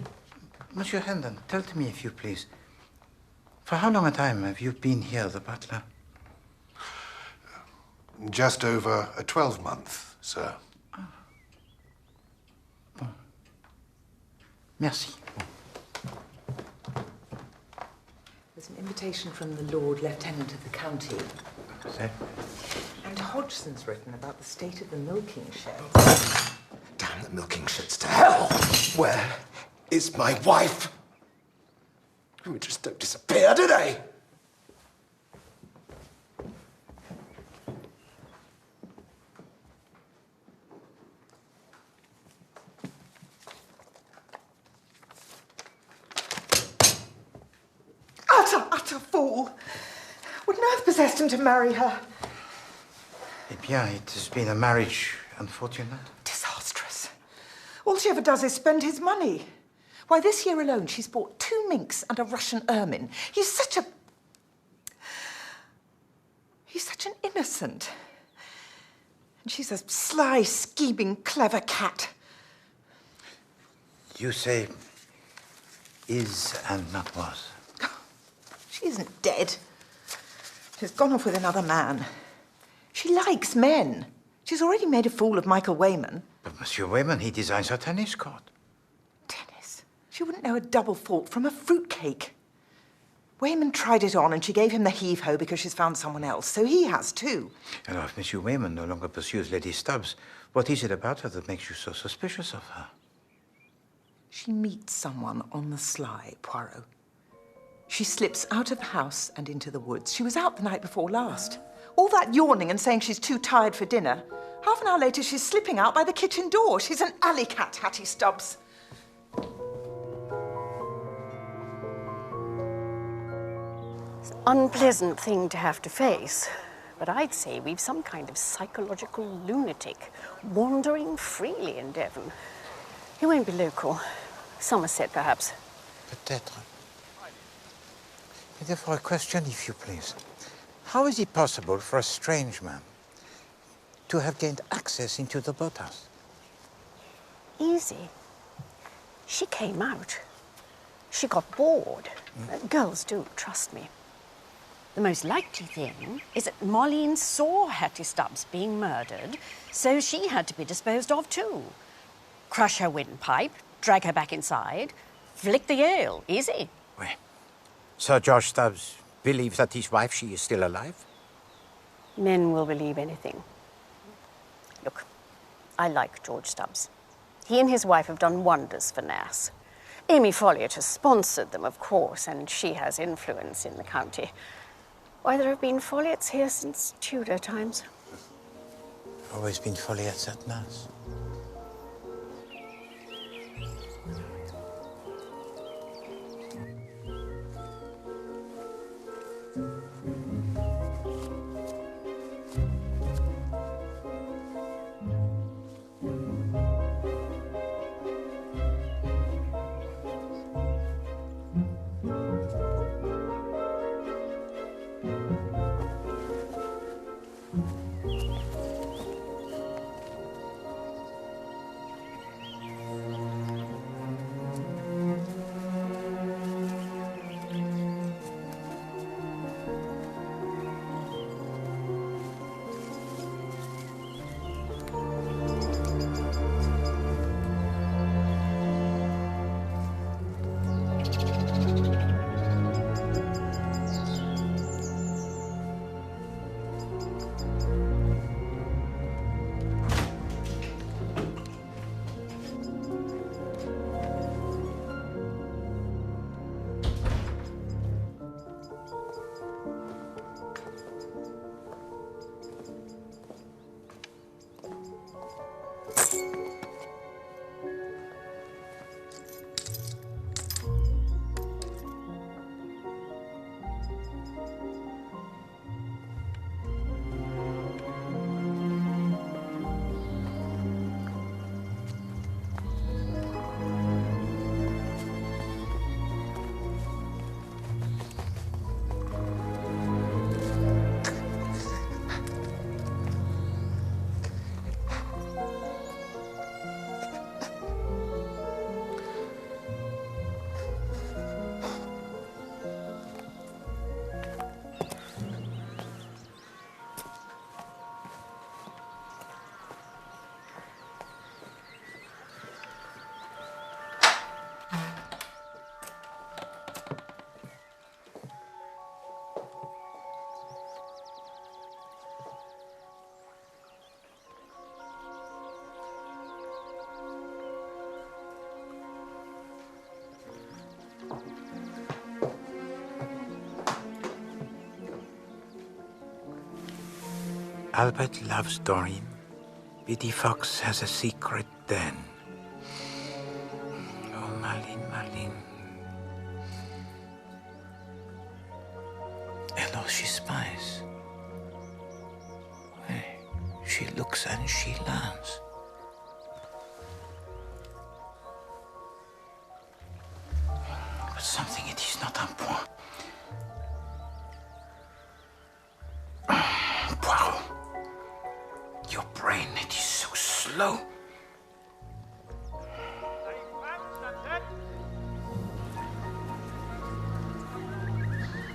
S6: Monsieur Hendon, tell to me, if you please. For how long a time have you been here, the butler?
S1: Just over a 12-month, sir.
S6: Merci.
S8: There's an invitation from the Lord Lieutenant of the county.
S6: Sir?
S8: And Hodgson's written about the state of the milking sheds.
S3: Damn the milking sheds to hell! Where is my wife? We just don't disappear, do they?
S8: Utter fool! What on earth possessed him to marry her?
S6: Eh bien, it has been a marriage unfortunate.
S8: Disastrous. All she ever does is spend his money. Why, this year alone, she's bought 2 minks and a Russian ermine. He's such an innocent. And she's a sly, scheming, clever cat.
S6: You say is and not was.
S8: She isn't dead. She's gone off with another man. She likes men. She's already made a fool of Michael Wayman.
S6: But Monsieur Wayman, he designs her tennis court.
S8: Tennis? She wouldn't know a double fault from a fruitcake. Wayman tried it on and she gave him the heave-ho because she's found someone else. So he has too.
S6: And if Monsieur Wayman no longer pursues Lady Stubbs, what is it about her that makes you so suspicious of her?
S8: She meets someone on the sly, Poirot. She slips out of the house and into the woods. She was out the night before last. All that yawning and saying she's too tired for dinner. Half an hour later, she's slipping out by the kitchen door. She's an alley cat, Hattie Stubbs.
S16: It's an unpleasant thing to have to face, but I'd say we've some kind of psychological lunatic wandering freely in Devon. He won't be local. Somerset, perhaps.
S6: Peut-être. And therefore, a question, if you please. How is it possible for a strange man to have gained access into the boathouse?
S16: Easy. She came out. She got bored. Girls do, trust me. The most likely thing is that Moline saw Hattie Stubbs being murdered, so she had to be disposed of too. Crush her windpipe, drag her back inside, flick the ale. Easy.
S6: Well, Sir George Stubbs believes that his wife, she is still alive?
S16: Men will believe anything. Look, I like George Stubbs. He and his wife have done wonders for Nass. Amy Folliot has sponsored them, of course, and she has influence in the county. Why, there have been Folliots here since Tudor times.
S6: Always been Folliots at Nass. Albert loves Doreen. Biddy Fox has a secret den. Oh, Marlene, Marlene. Hello, she spies. Hey, she looks and she learns. But something it is not on point. Poirot, your brain, it is so slow.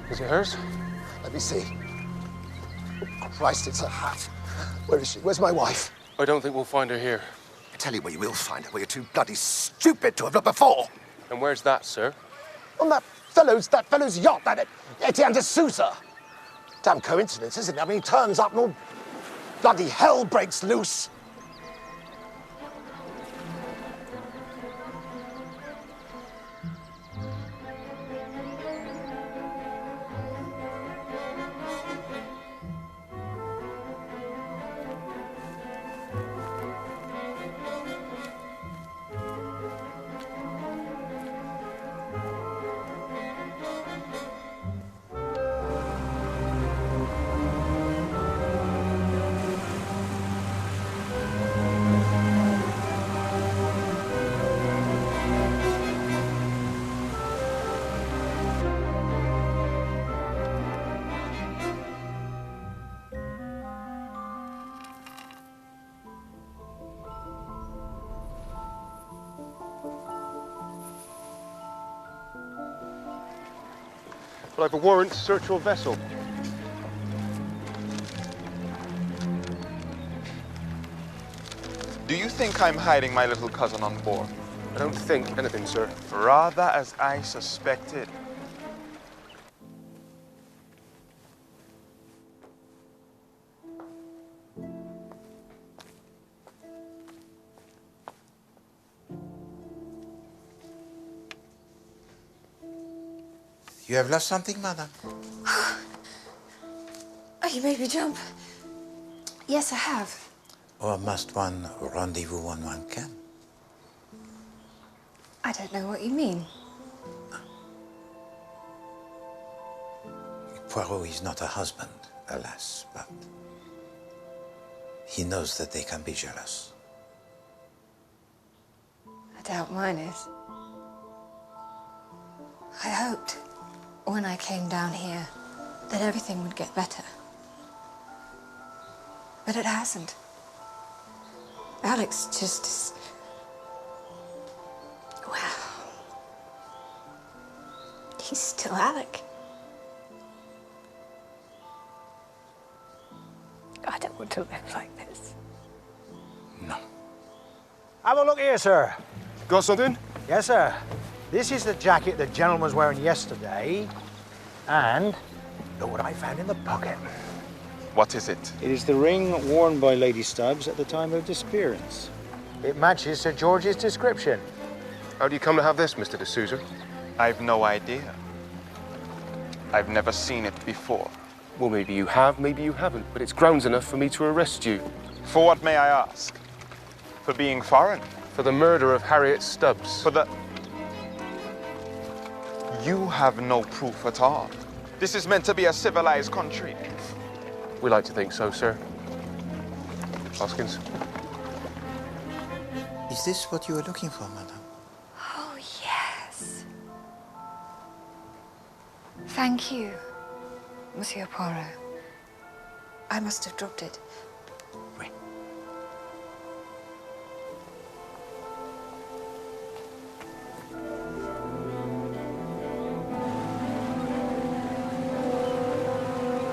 S22: Is it hers?
S3: Let me see. Oh, Christ, it's a hat. Where is she? Where's my wife?
S22: I don't think we'll find her here.
S3: I tell you where you will find her, where you're too bloody stupid to have looked before.
S22: And where's that, sir?
S3: On that fellow's yacht, that Etienne de Souza. Damn coincidence, isn't it? I mean, he turns up and all bloody hell breaks loose.
S22: Well, I have a warrant to search your vessel.
S18: Do you think I'm hiding my little cousin on board?
S22: I don't think anything, sir.
S18: Rather as I suspected.
S6: You have lost something, madam?
S13: Oh, you made me jump. Yes, I have.
S6: Or must one rendezvous when one can?
S13: I don't know what you mean.
S6: Poirot is not a husband, alas, but he knows that they can be jealous.
S13: I doubt mine is. I hoped, when I came down here, that everything would get better. But it hasn't. Alex just... well... he's still Alec. I don't want to live like this.
S6: No.
S14: Have a look here, sir.
S22: Got something?
S14: Yes, sir. This is the jacket the gentleman was wearing yesterday. And look what I found in the pocket.
S18: What is it?
S21: It is the ring worn by Lady Stubbs at the time of disappearance.
S14: It matches Sir George's description.
S22: How do you come to have this, Mr. de Souza?
S18: I've no idea. I've never seen it before.
S22: Well, maybe you have, maybe you haven't, but it's grounds enough for me to arrest you.
S18: For what, may I ask? For being foreign?
S22: For the murder of Harriet Stubbs.
S18: For the... You have no proof at all. This is meant to be a civilized country.
S22: We like to think so, sir. Hoskins.
S6: Is this what you were looking for, madam?
S13: Oh, yes. Thank you, Monsieur Poirot. I must have dropped it.
S6: Wait.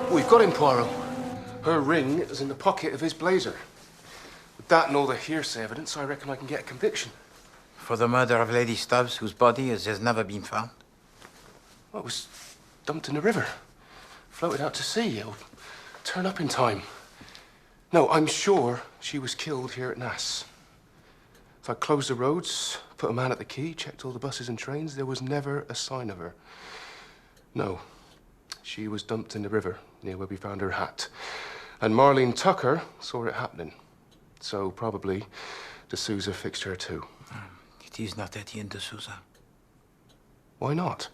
S22: We've got him, Poirot. Her ring is in the pocket of his blazer. With that and all the hearsay evidence, I reckon I can get a conviction.
S6: For the murder of Lady Stubbs, whose body has never been found?
S22: Well, it was dumped in the river. Floated out to sea. It'll turn up in time. No, I'm sure she was killed here at Nass. If I closed the roads, put a man at the key, checked all the buses and trains, there was never a sign of her. No. She was dumped in the river, near where we found her hat. And Marlene Tucker saw it happening. So probably de Souza fixed her too.
S6: It is not Etienne de Souza.
S22: Why not?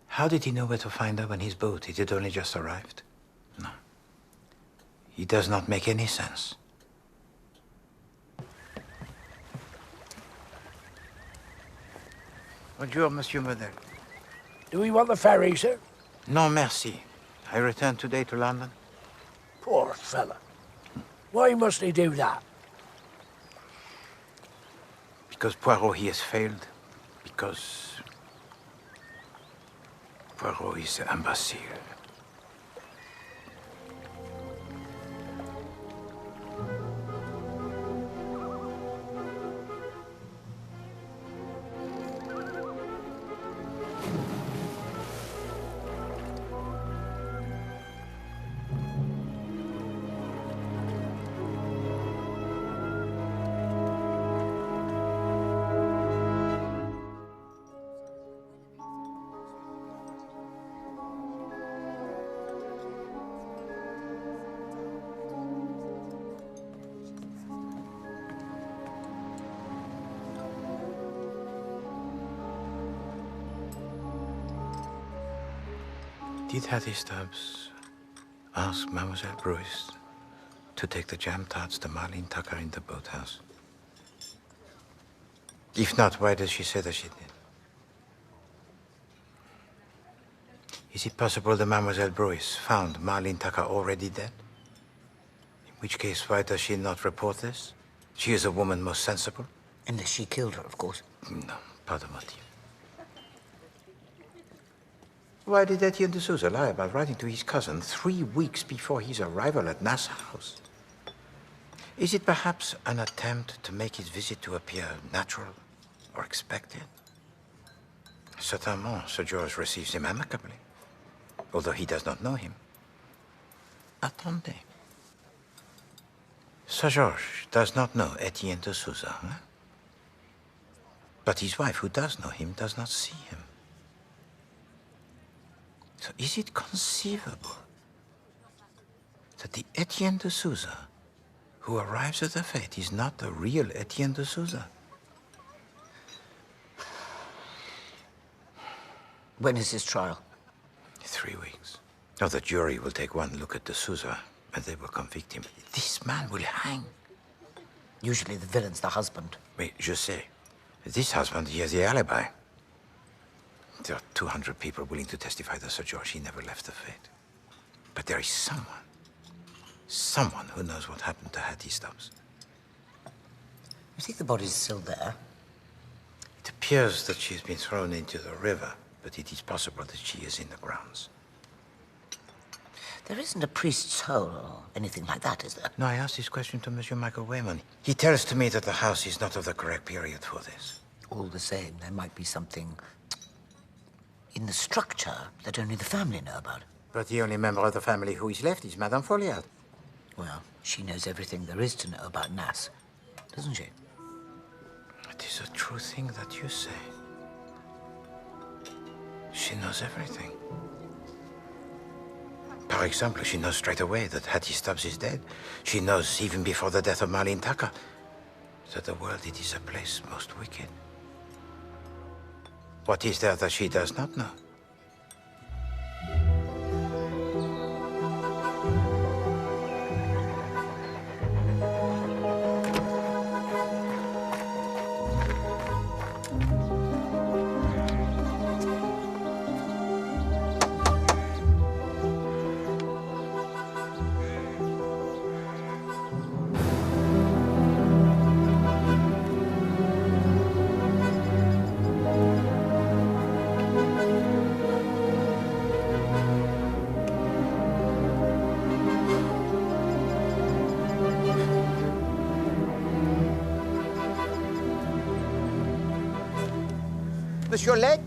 S6: How did he know where to find her when his boat? It had only just arrived. No. It does not make any sense. Bonjour, Monsieur Model.
S14: Do we want the ferry, sir?
S6: Non, merci. I return today to London.
S14: Poor fella. Why must he do that?
S6: Because Poirot, he has failed. Because Poirot is an imbecile. Did Hattie Stubbs ask Mademoiselle Bruce to take the jam tarts to Marlene Tucker in the boathouse? If not, why does she say that she did? Is it possible that Mademoiselle Bruce found Marlene Tucker already dead? In which case, why does she not report this? She is a woman most sensible.
S4: Unless she killed her, of course.
S6: No, pas de motif. Why did Etienne de Souza lie about writing to his cousin 3 weeks before his arrival at Nass House? Is it perhaps an attempt to make his visit to appear natural or expected? Certainement, Sir George receives him amicably, although he does not know him. Attendez. Sir George does not know Etienne de Souza, huh? But his wife, who does know him, does not see him. So is it conceivable that the Etienne de Souza who arrives at the fete is not the real Etienne de Souza?
S4: When is his trial?
S6: 3 weeks. Now the jury will take one look at de Souza and they will convict him. This man will hang.
S4: Usually the villain's the husband.
S6: Mais je sais. This husband, he has the alibi. There are 200 people willing to testify that Sir George, he never left the fete. But there is someone who knows what happened to Hattie Stubbs.
S4: You think the body's still there?
S6: It appears that she's been thrown into the river, but it is possible that she is in the grounds.
S4: There isn't a priest's hole or anything like that, is there?
S6: No, I asked this question to Monsieur Michael Wayman. He tells to me that the house is not of the correct period for this.
S4: All the same, there might be something in the structure that only the family know about.
S6: But the only member of the family who is left is Madame Folly.
S4: Well, she knows everything there is to know about Nass, doesn't she?
S6: It is a true thing that you say. She knows everything. For example, she knows straight away that Hattie Stubbs is dead. She knows, even before the death of Marlene Tucker, that the world, it is a place most wicked. What is there that she does not know? Monsieur Legge?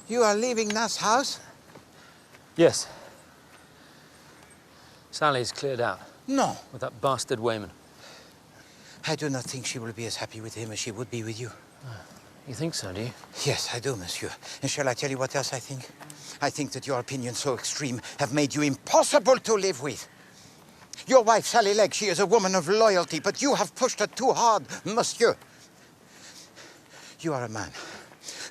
S6: You are leaving Nass House?
S10: Yes. Sally's cleared out.
S6: No.
S10: With that bastard Wayman.
S6: I do not think she will be as happy with him as she would be with you.
S10: You think so, do you?
S6: Yes, I do, monsieur. And shall I tell you what else I think? I think that your opinions so extreme have made you impossible to live with. Your wife, Sally Legg, she is a woman of loyalty, but you have pushed her too hard, monsieur. You are a man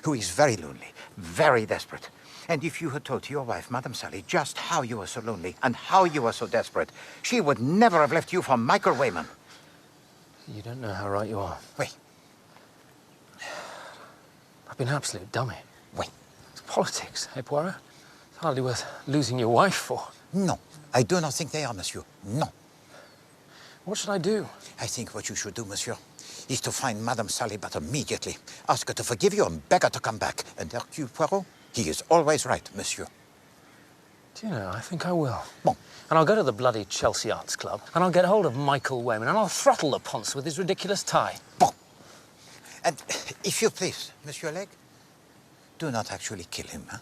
S6: who is very lonely, very desperate. And if you had told your wife, Madame Sally, just how you were so lonely and how you were so desperate, she would never have left you for Michael Wayman.
S10: You don't know how right you are.
S6: Wait.
S10: I've been an absolute dummy.
S6: Wait.
S10: It's politics, eh, Poirot? It's hardly worth losing your wife for.
S6: No, I do not think they are, monsieur. No.
S10: What should I do?
S6: I think what you should do, monsieur, is to find Madame Sally, but immediately. Ask her to forgive you and beg her to come back. And Hercule Poirot, he is always right, monsieur.
S10: Do you know, I think I will.
S6: Bon.
S10: And I'll go to the bloody Chelsea Arts Club, and I'll get hold of Michael Wayman, and I'll throttle the ponce with his ridiculous tie.
S6: Bon. And if you please, Monsieur Legg, do not actually kill him, huh?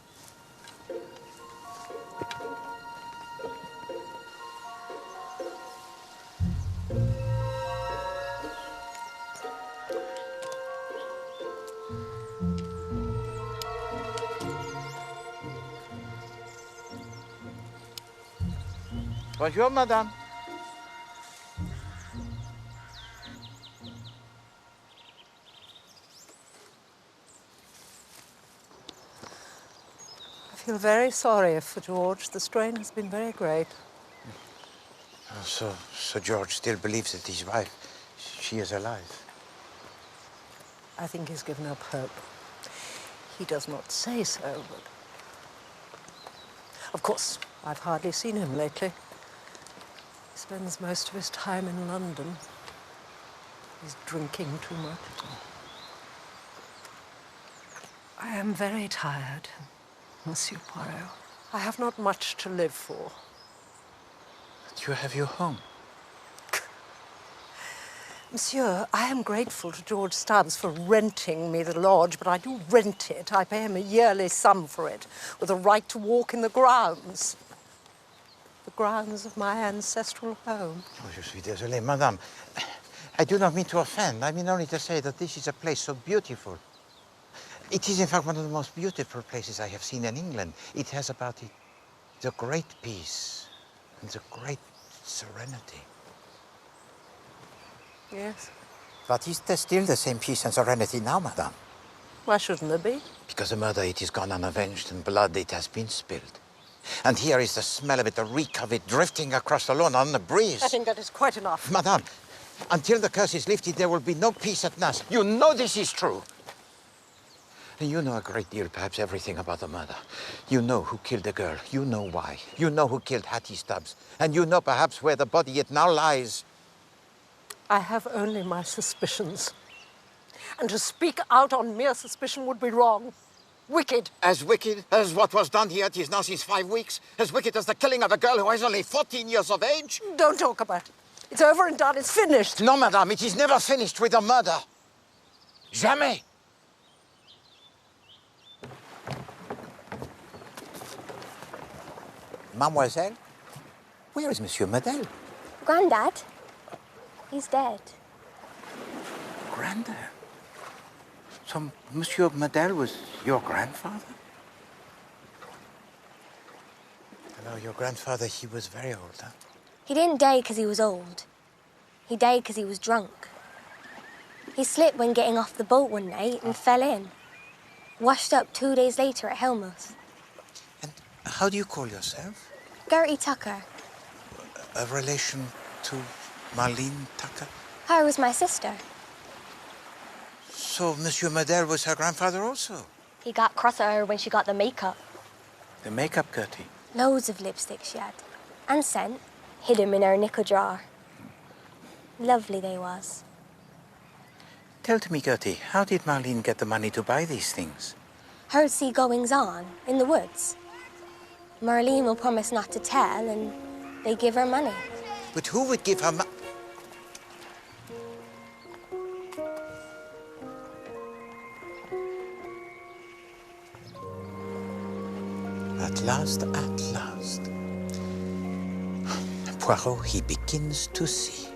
S6: Bonjour, madame.
S2: I feel very sorry for George. The strain has been very great.
S6: So George still believes that his wife, she is alive.
S2: I think he's given up hope. He does not say so, but... Of course, I've hardly seen him lately. He spends most of his time in London. He's drinking too much. I am very tired, Monsieur Poirot. I have not much to live for.
S6: But you have your home.
S2: Monsieur, I am grateful to George Stubbs for renting me the lodge, but I do rent it. I pay him a yearly sum for it, with a right to walk in the grounds. The grounds of my ancestral home.
S6: Oh, je suis désolé, madame. I do not mean to offend. I mean only to say that this is a place so beautiful. It is, in fact, one of the most beautiful places I have seen in England. It has about it the great peace and the great serenity.
S2: Yes.
S6: But is there still the same peace and serenity now, madame?
S2: Why shouldn't there be?
S6: Because the murder, it is gone unavenged, and blood, it has been spilled. And here is the smell of it, the reek of it, drifting across the lawn on the breeze.
S2: I think that is quite enough.
S6: Madame, until the curse is lifted, there will be no peace at Mass. You know this is true. And you know a great deal, perhaps everything about the murder. You know who killed the girl. You know why. You know who killed Hattie Stubbs. And you know perhaps where the body it now lies.
S2: I have only my suspicions. And to speak out on mere suspicion would be wrong. Wicked.
S6: As wicked as what was done here, it is now since 5 weeks. As wicked as the killing of a girl who is only 14 years of age.
S2: Don't talk about it. It's over and done. It's finished.
S6: No, madame, it is never finished with a murder. Jamais. Mademoiselle, where is Monsieur Medel?
S11: Grandad? He's dead.
S6: Grandad? So Monsieur Medel was your grandfather? Hello, your grandfather, he was very old, huh?
S11: He didn't die because he was old. He died because he was drunk. He slipped when getting off the boat one night and fell in. Washed up 2 days later at Helmouth.
S6: How do you call yourself?
S11: Gertie Tucker.
S6: A relation to Marlene Tucker?
S11: Her was my sister.
S6: So Monsieur Medel was her grandfather also?
S11: He got cross at her when she got the makeup.
S6: The makeup, Gertie?
S11: Loads of lipstick she had. And scent. Hid 'em in her nickel drawer. Lovely they was.
S6: Tell to me, Gertie, how did Marlene get the money to buy these things?
S11: Heard see goings on in the woods. Marlene will promise not to tell, and they give her money.
S6: But who would give her At last, Poirot, he begins to see.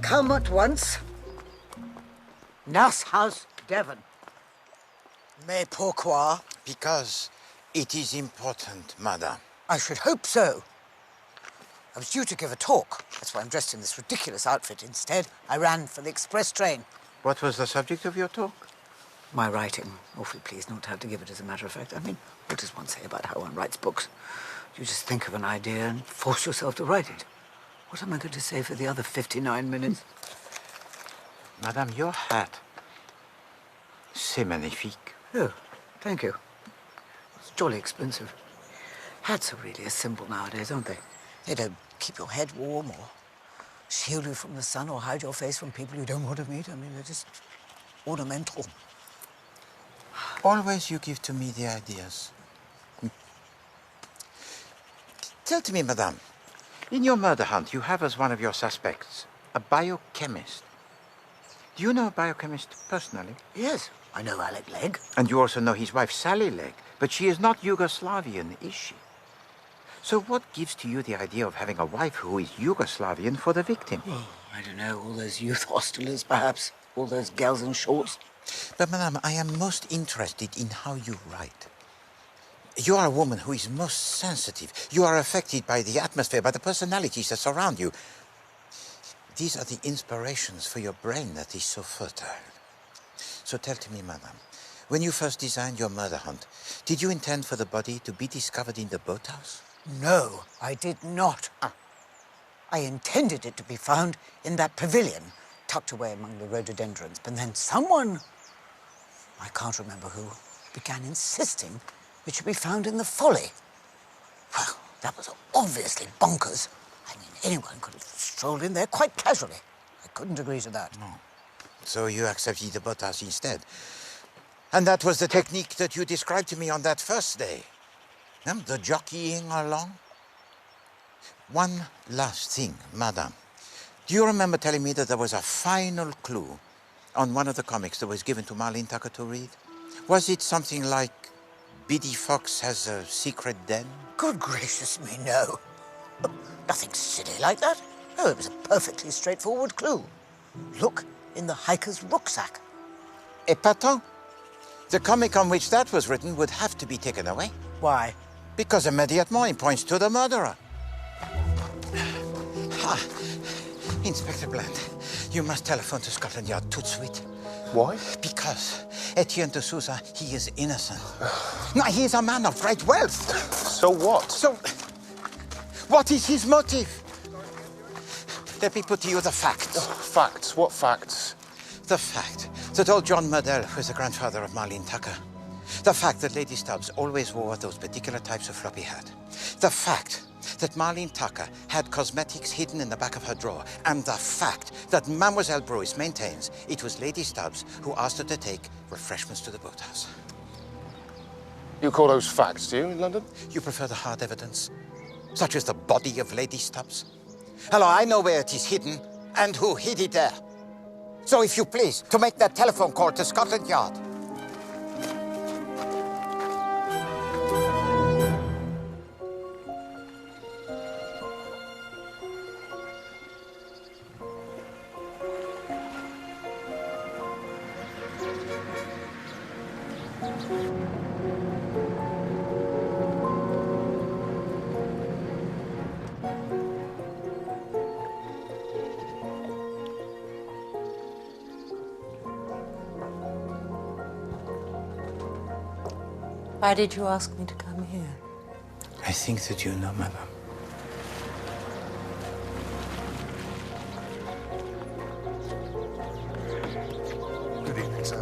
S4: Come at once. Nass House, Devon. Mais pourquoi?
S6: Because it is important, madame.
S4: I should hope so. I was due to give a talk. That's why I'm dressed in this ridiculous outfit. Instead, I ran for the express train.
S6: What was the subject of your talk?
S4: My writing. Awfully pleased not to have to give it as a matter of fact. I mean, what does one say about how one writes books? You just think of an idea and force yourself to write it. What am I going to say for the other 59 minutes?
S6: Madame, your hat. C'est magnifique.
S4: Oh, thank you. It's jolly expensive. Hats are really a symbol nowadays, aren't they? They don't keep your head warm or shield you from the sun or hide your face from people you don't want to meet. I mean, they're just ornamental.
S6: Always you give to me the ideas. Tell to me, madame, in your murder hunt, you have as one of your suspects a biochemist. Do you know a biochemist personally?
S4: Yes, I know Alec Legg.
S6: And you also know his wife, Sally Legg. But she is not Yugoslavian, is she? So what gives to you the idea of having a wife who is Yugoslavian for the victim?
S4: Oh, I don't know, all those youth hostelers, perhaps. All those gals in shorts.
S6: But, madame, I am most interested in how you write. You are a woman who is most sensitive. You are affected by the atmosphere, by the personalities that surround you. These are the inspirations for your brain that is so fertile. So tell to me, madame, when you first designed your murder hunt, did you intend for the body to be discovered in the boathouse?
S4: No, I did not. I intended it to be found in that pavilion, tucked away among the rhododendrons. But then someone, I can't remember who, began insisting it should be found in the Folly. Well, that was obviously bonkers. I mean, anyone could have strolled in there quite casually. I couldn't agree to that.
S6: No. So you accepted the boathouse instead. And that was the technique that you described to me on that first day. The jockeying along. One last thing, madame. Do you remember telling me that there was a final clue on one of the comics that was given to Marlene Tucker to read? Was it something like Biddy Fox has a secret den?
S4: Good gracious me, no. Nothing silly like that. No, it was a perfectly straightforward clue. Look in the hiker's rucksack.
S6: Épatant. The comic on which that was written would have to be taken away.
S4: Why?
S6: Because immediately it points to the murderer. Inspector Bland, you must telephone to Scotland Yard tout de suite.
S22: Why?
S6: Because Etienne de Souza, he is innocent. No, he is a man of great wealth.
S22: So what?
S6: So, what is his motive? Let me put to you the facts.
S22: Facts? What facts?
S6: The fact that old John Murdell was the grandfather of Marlene Tucker. The fact that Lady Stubbs always wore those particular types of floppy hat. The fact that Marlene Tucker had cosmetics hidden in the back of her drawer. And the fact that Mademoiselle Bruce maintains it was Lady Stubbs who asked her to take refreshments to the boathouse.
S22: You call those facts, do you, in London?
S6: You prefer the hard evidence, such as the body of Lady Stubbs? Hello, I know where it is hidden and who hid it there. So if you please, to make that telephone call to Scotland Yard.
S2: Why did you ask me to come here?
S6: I think that you know, madame.
S1: Good evening, sir.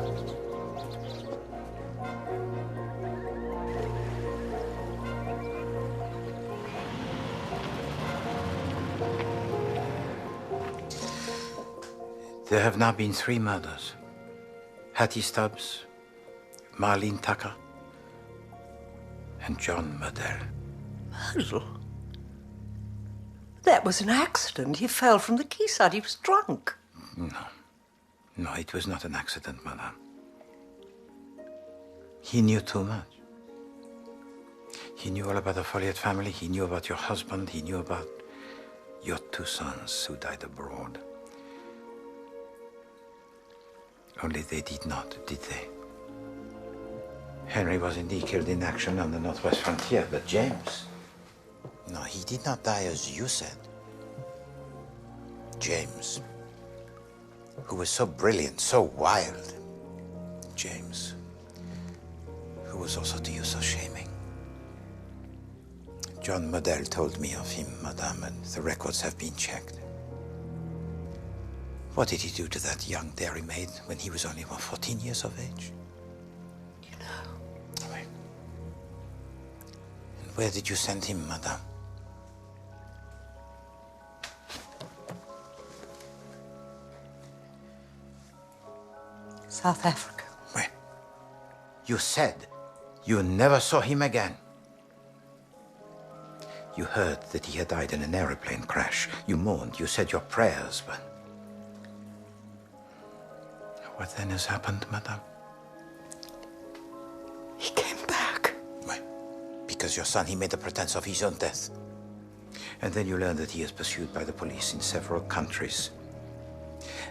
S6: There have now been 3 murders. Hattie Stubbs, Marlene Tucker, and John Murdell.
S2: Myrtle? That was an accident. He fell from the quayside. He was drunk.
S6: No, it was not an accident, madame. He knew too much. He knew all about the Folliot family. He knew about your husband. He knew about your 2 sons who died abroad. Only they did not, did they? Henry was indeed killed in action on the northwest frontier, but James... No, he did not die as you said. James, who was so brilliant, so wild. James, who was also to you so shaming. John Model told me of him, madame, and the records have been checked. What did he do to that young dairymaid when he was only 14 years of age?
S2: You know.
S6: Right. And where did you send him, madame?
S2: South Africa.
S6: Where? You said you never saw him again. You heard that he had died in an aeroplane crash. You mourned, you said your prayers, but... What then has happened, madame?
S2: He came back.
S6: Why? Because your son, he made a pretense of his own death. And then you learned that he is pursued by the police in several countries.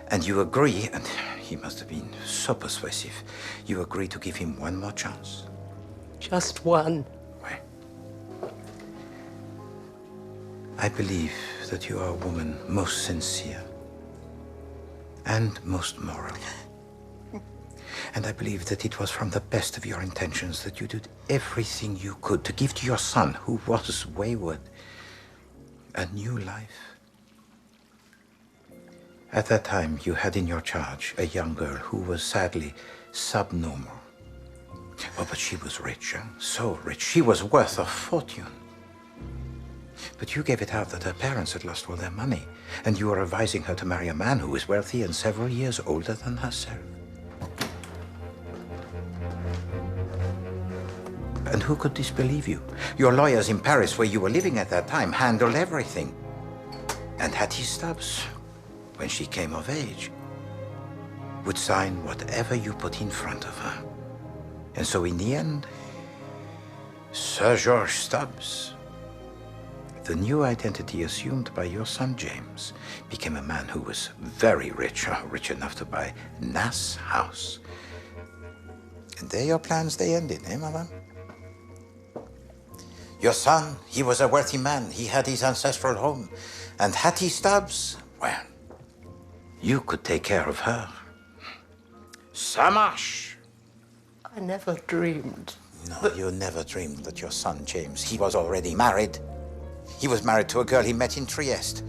S6: And you agree, and he must have been so persuasive, you agree to give him one more chance.
S2: Just one.
S6: Why? I believe that you are a woman most sincere and most moral. And I believe that it was from the best of your intentions that you did everything you could to give to your son, who was wayward, a new life. At that time, you had in your charge a young girl who was sadly subnormal. Oh, but she was rich, so rich. She was worth a fortune. But you gave it out that her parents had lost all their money, and you were advising her to marry a man who was wealthy and several years older than herself. And who could disbelieve you? Your lawyers in Paris, where you were living at that time, handled everything. And Hattie Stubbs, when she came of age, would sign whatever you put in front of her. And so in the end, Sir George Stubbs, the new identity assumed by your son James, became a man who was very rich, rich enough to buy Nass House. And there your plans, they ended, eh, madame? Your son, he was a wealthy man. He had his ancestral home. And Hattie Stubbs, well, you could take care of her. Ça marche!
S2: I never dreamed.
S6: No, you never dreamed that your son, James, he was already married. He was married to a girl he met in Trieste.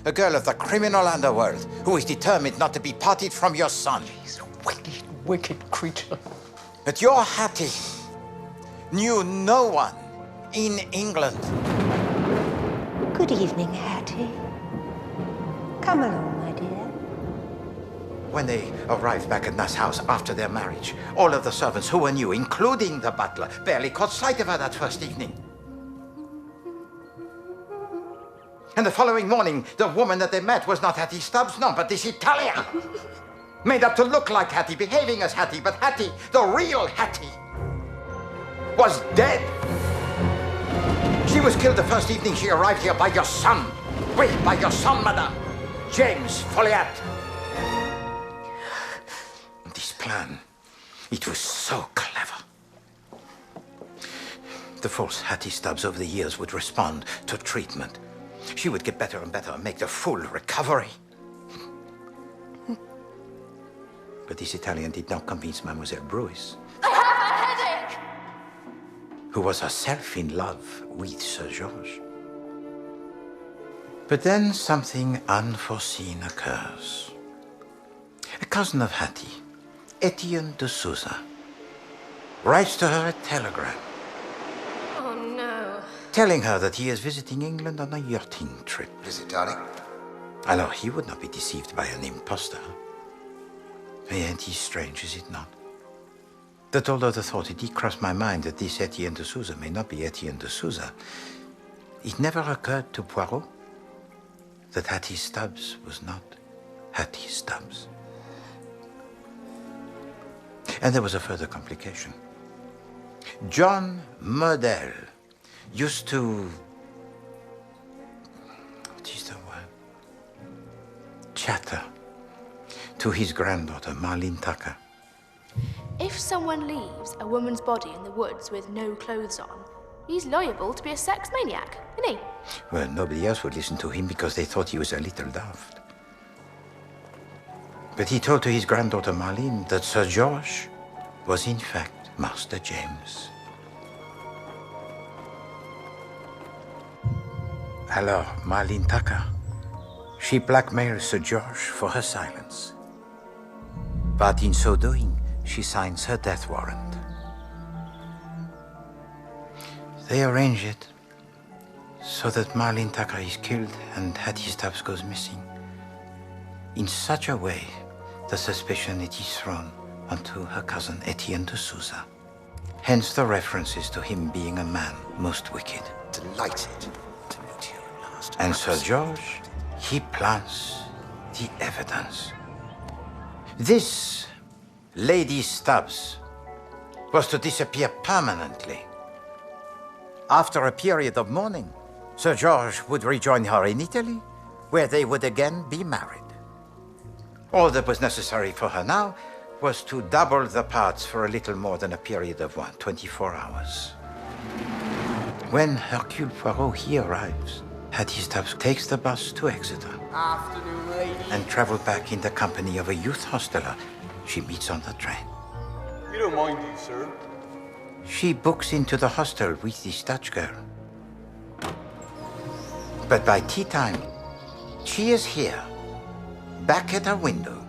S6: A girl of the criminal underworld who is determined not to be parted from your son.
S2: He's a wicked, wicked creature.
S6: But your Hattie knew no one in England.
S11: Good evening, Hattie. Come along, my dear.
S6: When they arrived back at Nass House after their marriage, all of the servants who were new, including the butler, barely caught sight of her that first evening. And the following morning, the woman that they met was not Hattie Stubbs, no, but this Italian. Made up to look like Hattie, behaving as Hattie, but Hattie, the real Hattie, was dead. She was killed the first evening she arrived here by your son. Oui, by your son, madame. James Folliot. This plan, it was so clever. The false Hattie Stubbs over the years would respond to treatment. She would get better and better and make the full recovery. But this Italian did not convince Mademoiselle Bruce.
S19: I have a headache!
S6: Who was herself in love with Sir George. But then something unforeseen occurs. A cousin of Hattie, Etienne de Souza, writes to her a telegram.
S19: Oh, no.
S6: Telling her that he is visiting England on a yachting trip.
S3: Is it, darling?
S6: Alors, he would not be deceived by an impostor. Ain't it strange, is it not? That although the thought it did cross my mind that this Etienne de Souza may not be Etienne de Souza, it never occurred to Poirot that Hattie Stubbs was not Hattie Stubbs. And there was a further complication. John Model used to... what is the word? Chatter to his granddaughter, Marlene Tucker.
S7: If someone leaves a woman's body in the woods with no clothes on, he's liable to be a sex maniac, isn't he?
S6: Well, nobody else would listen to him because they thought he was a little daft. But he told to his granddaughter Marlene that Sir George was in fact Master James. Alors, Marlene Tucker, she blackmails Sir George for her silence. But in so doing, she signs her death warrant. They arrange it so that Marlene Tucker is killed and Hattie Stubbs goes missing. In such a way, the suspicion it is thrown onto her cousin Etienne de Souza. Hence the references to him being a man most wicked.
S3: Delighted to meet you at last.
S6: And Sir George, he plants the evidence. This Lady Stubbs was to disappear permanently. After a period of mourning, Sir George would rejoin her in Italy, where they would again be married. All that was necessary for her now was to double the parts for a little more than a period of 24 hours. When Hercule Poirot he arrives, Hattie Stubbs takes the bus to Exeter.
S12: Afternoon, lady.
S6: And travel back in the company of a youth hosteler she meets on the train.
S12: You don't mind, do you, sir?
S6: She books into the hostel with this Dutch girl. But by tea time, she is here, back at her window.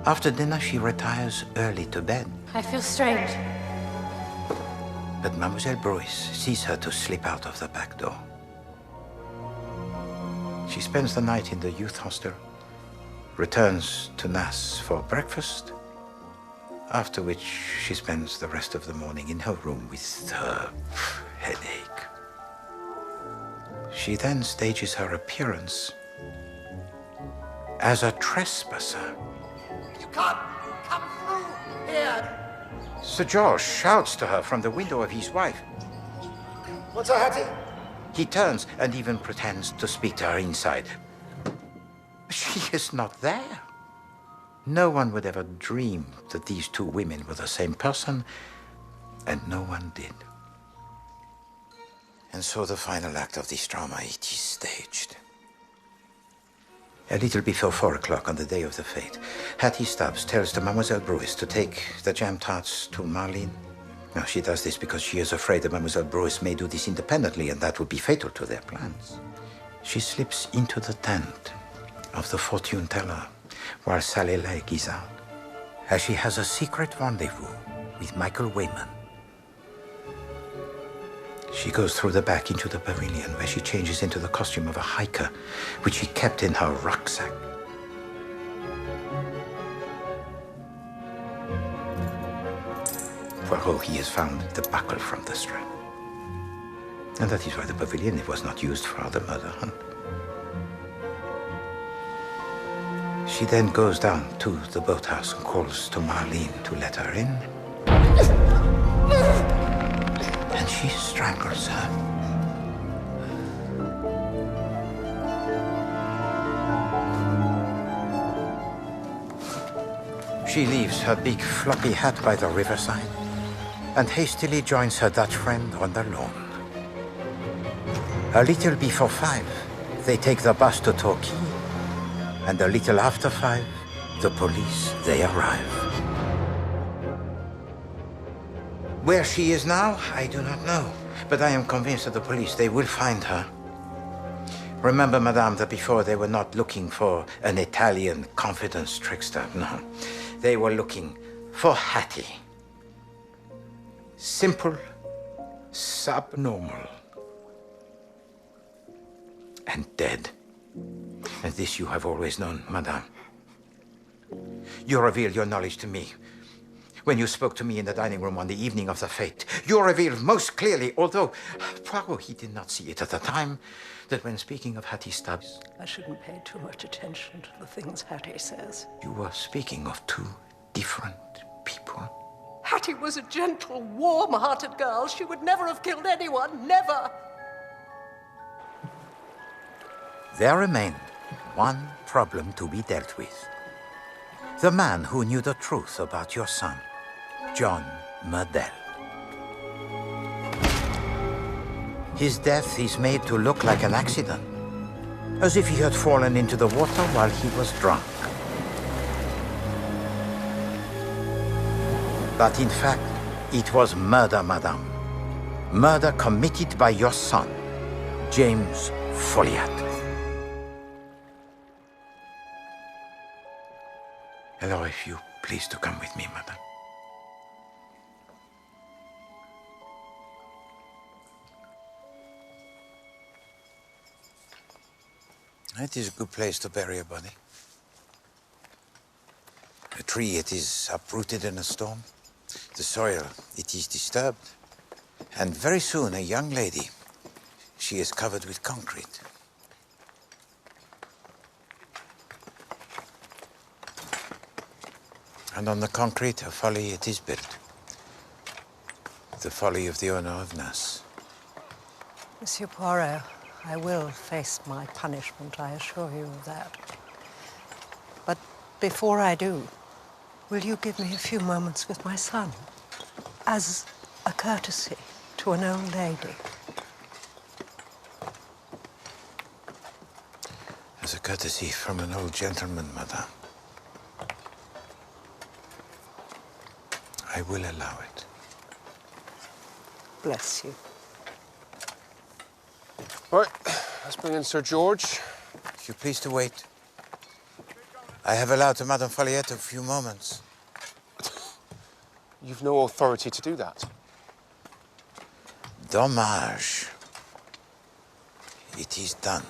S6: After dinner, she retires early to bed.
S7: I feel strange.
S6: But Mademoiselle Bruce sees her to slip out of the back door. She spends the night in the youth hostel, returns to Nass for breakfast, after which she spends the rest of the morning in her room with her headache. She then stages her appearance as a trespasser.
S12: You can't come through here.
S6: Sir George shouts to her from the window of his wife.
S12: What's her Hattie?
S6: He turns and even pretends to speak to her inside. She is not there. No one would ever dream that these two women were the same person, and no one did. And so the final act of this drama, it is staged. A little before 4 o'clock on the day of the fete, Hattie Stubbs tells to Mademoiselle Bruce to take the jam tarts to Marlene. Now, she does this because she is afraid that Mademoiselle Bruce may do this independently, and that would be fatal to their plans. She slips into the tent of the fortune teller while Sally Legg is out, as she has a secret rendezvous with Michael Wayman. She goes through the back into the pavilion, where she changes into the costume of a hiker, which she kept in her rucksack. Poirot, he has found the buckle from the strap. And that is why the pavilion was not used for the murder hunt. She then goes down to the boathouse and calls to Marlene to let her in. And she strangles her. She leaves her big floppy hat by the riverside and hastily joins her Dutch friend on the lawn. A little before 5, they take the bus to Torquay, and a little after 5, the police, they arrive. Where she is now, I do not know, but I am convinced that the police, they will find her. Remember, madame, that before they were not looking for an Italian confidence trickster, no. They were looking for Hattie. Simple, subnormal, and dead. And this you have always known, madame. You revealed your knowledge to me when you spoke to me in the dining room on the evening of the fete. You revealed most clearly, although Poirot, he did not see it at the time, that when speaking of Hattie Stubbs,
S2: I shouldn't pay too much attention to the things Hattie says.
S6: you were speaking of two different people.
S2: Hattie was a gentle, warm-hearted girl. She would never have killed anyone, never.
S6: There remained one problem to be dealt with. The man who knew the truth about your son, John Murdell. His death is made to look like an accident, as if he had fallen into the water while he was drunk. But in fact, it was murder, madame. Murder committed by your son, James Folliot. Hello, if you please to come with me, madame. It is a good place to bury a body. A tree, it is uprooted in a storm. The soil, it is disturbed. And very soon, a young lady, she is covered with concrete. And on the concrete, a folly, it is built. The folly of the owner of Nass.
S2: Monsieur Poirot, I will face my punishment, I assure you of that. But before I do, will you give me a few moments with my son? As a courtesy to an old lady.
S6: As a courtesy from an old gentleman, madame. I will allow it.
S2: Bless you.
S22: Right, let's bring in Sir George.
S6: If you please to wait. I have allowed to Madame Folliot a few moments.
S22: You've no authority to do that.
S6: Dommage. It is done.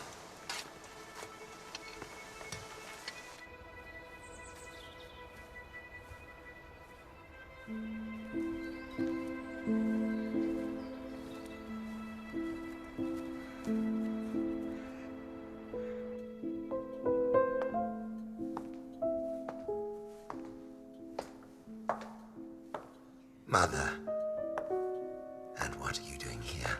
S3: Mother. And what are you doing here?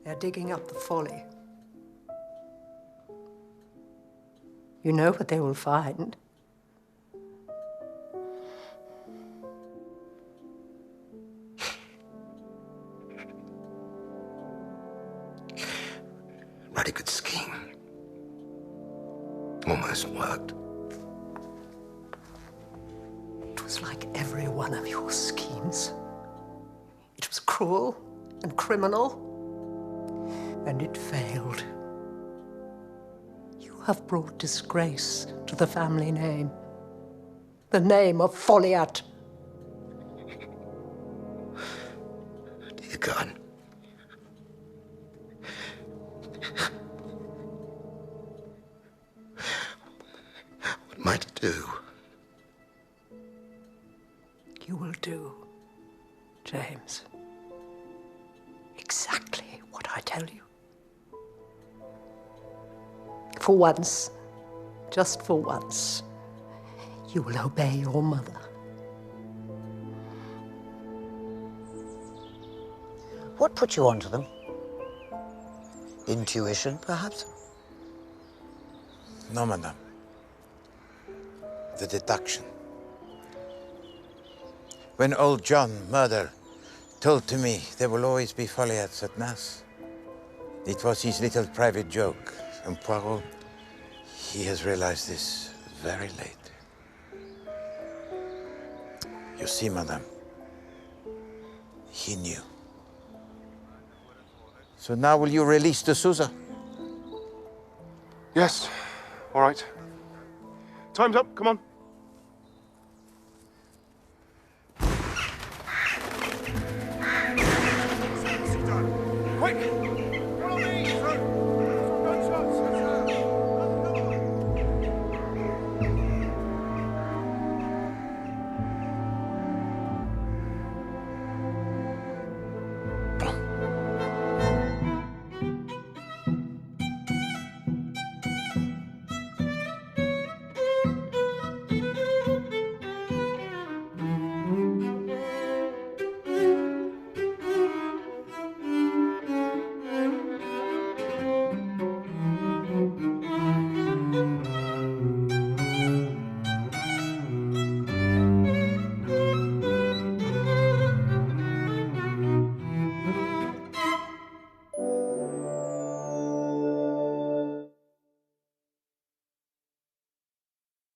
S2: They're digging up the Folly. You know what they will find.
S3: Bloody good scheme. Almost worked.
S2: It was like every one of your schemes. It was cruel and criminal, and it failed. You have brought disgrace to the family name. The name of Folliot.
S3: Dear God. What am I to do?
S2: You will do, James, exactly what I tell you. For once, just for once, you will obey your mother.
S4: What put you onto them? Intuition, perhaps?
S6: No, madame. The deduction. When old John Murdell told to me there will always be Folliots at Nass, it was his little private joke. And Poirot, he has realized this very late. You see, madame, he knew. So now will you release de Souza?
S22: Yes, all right. Time's up, come on. Quick!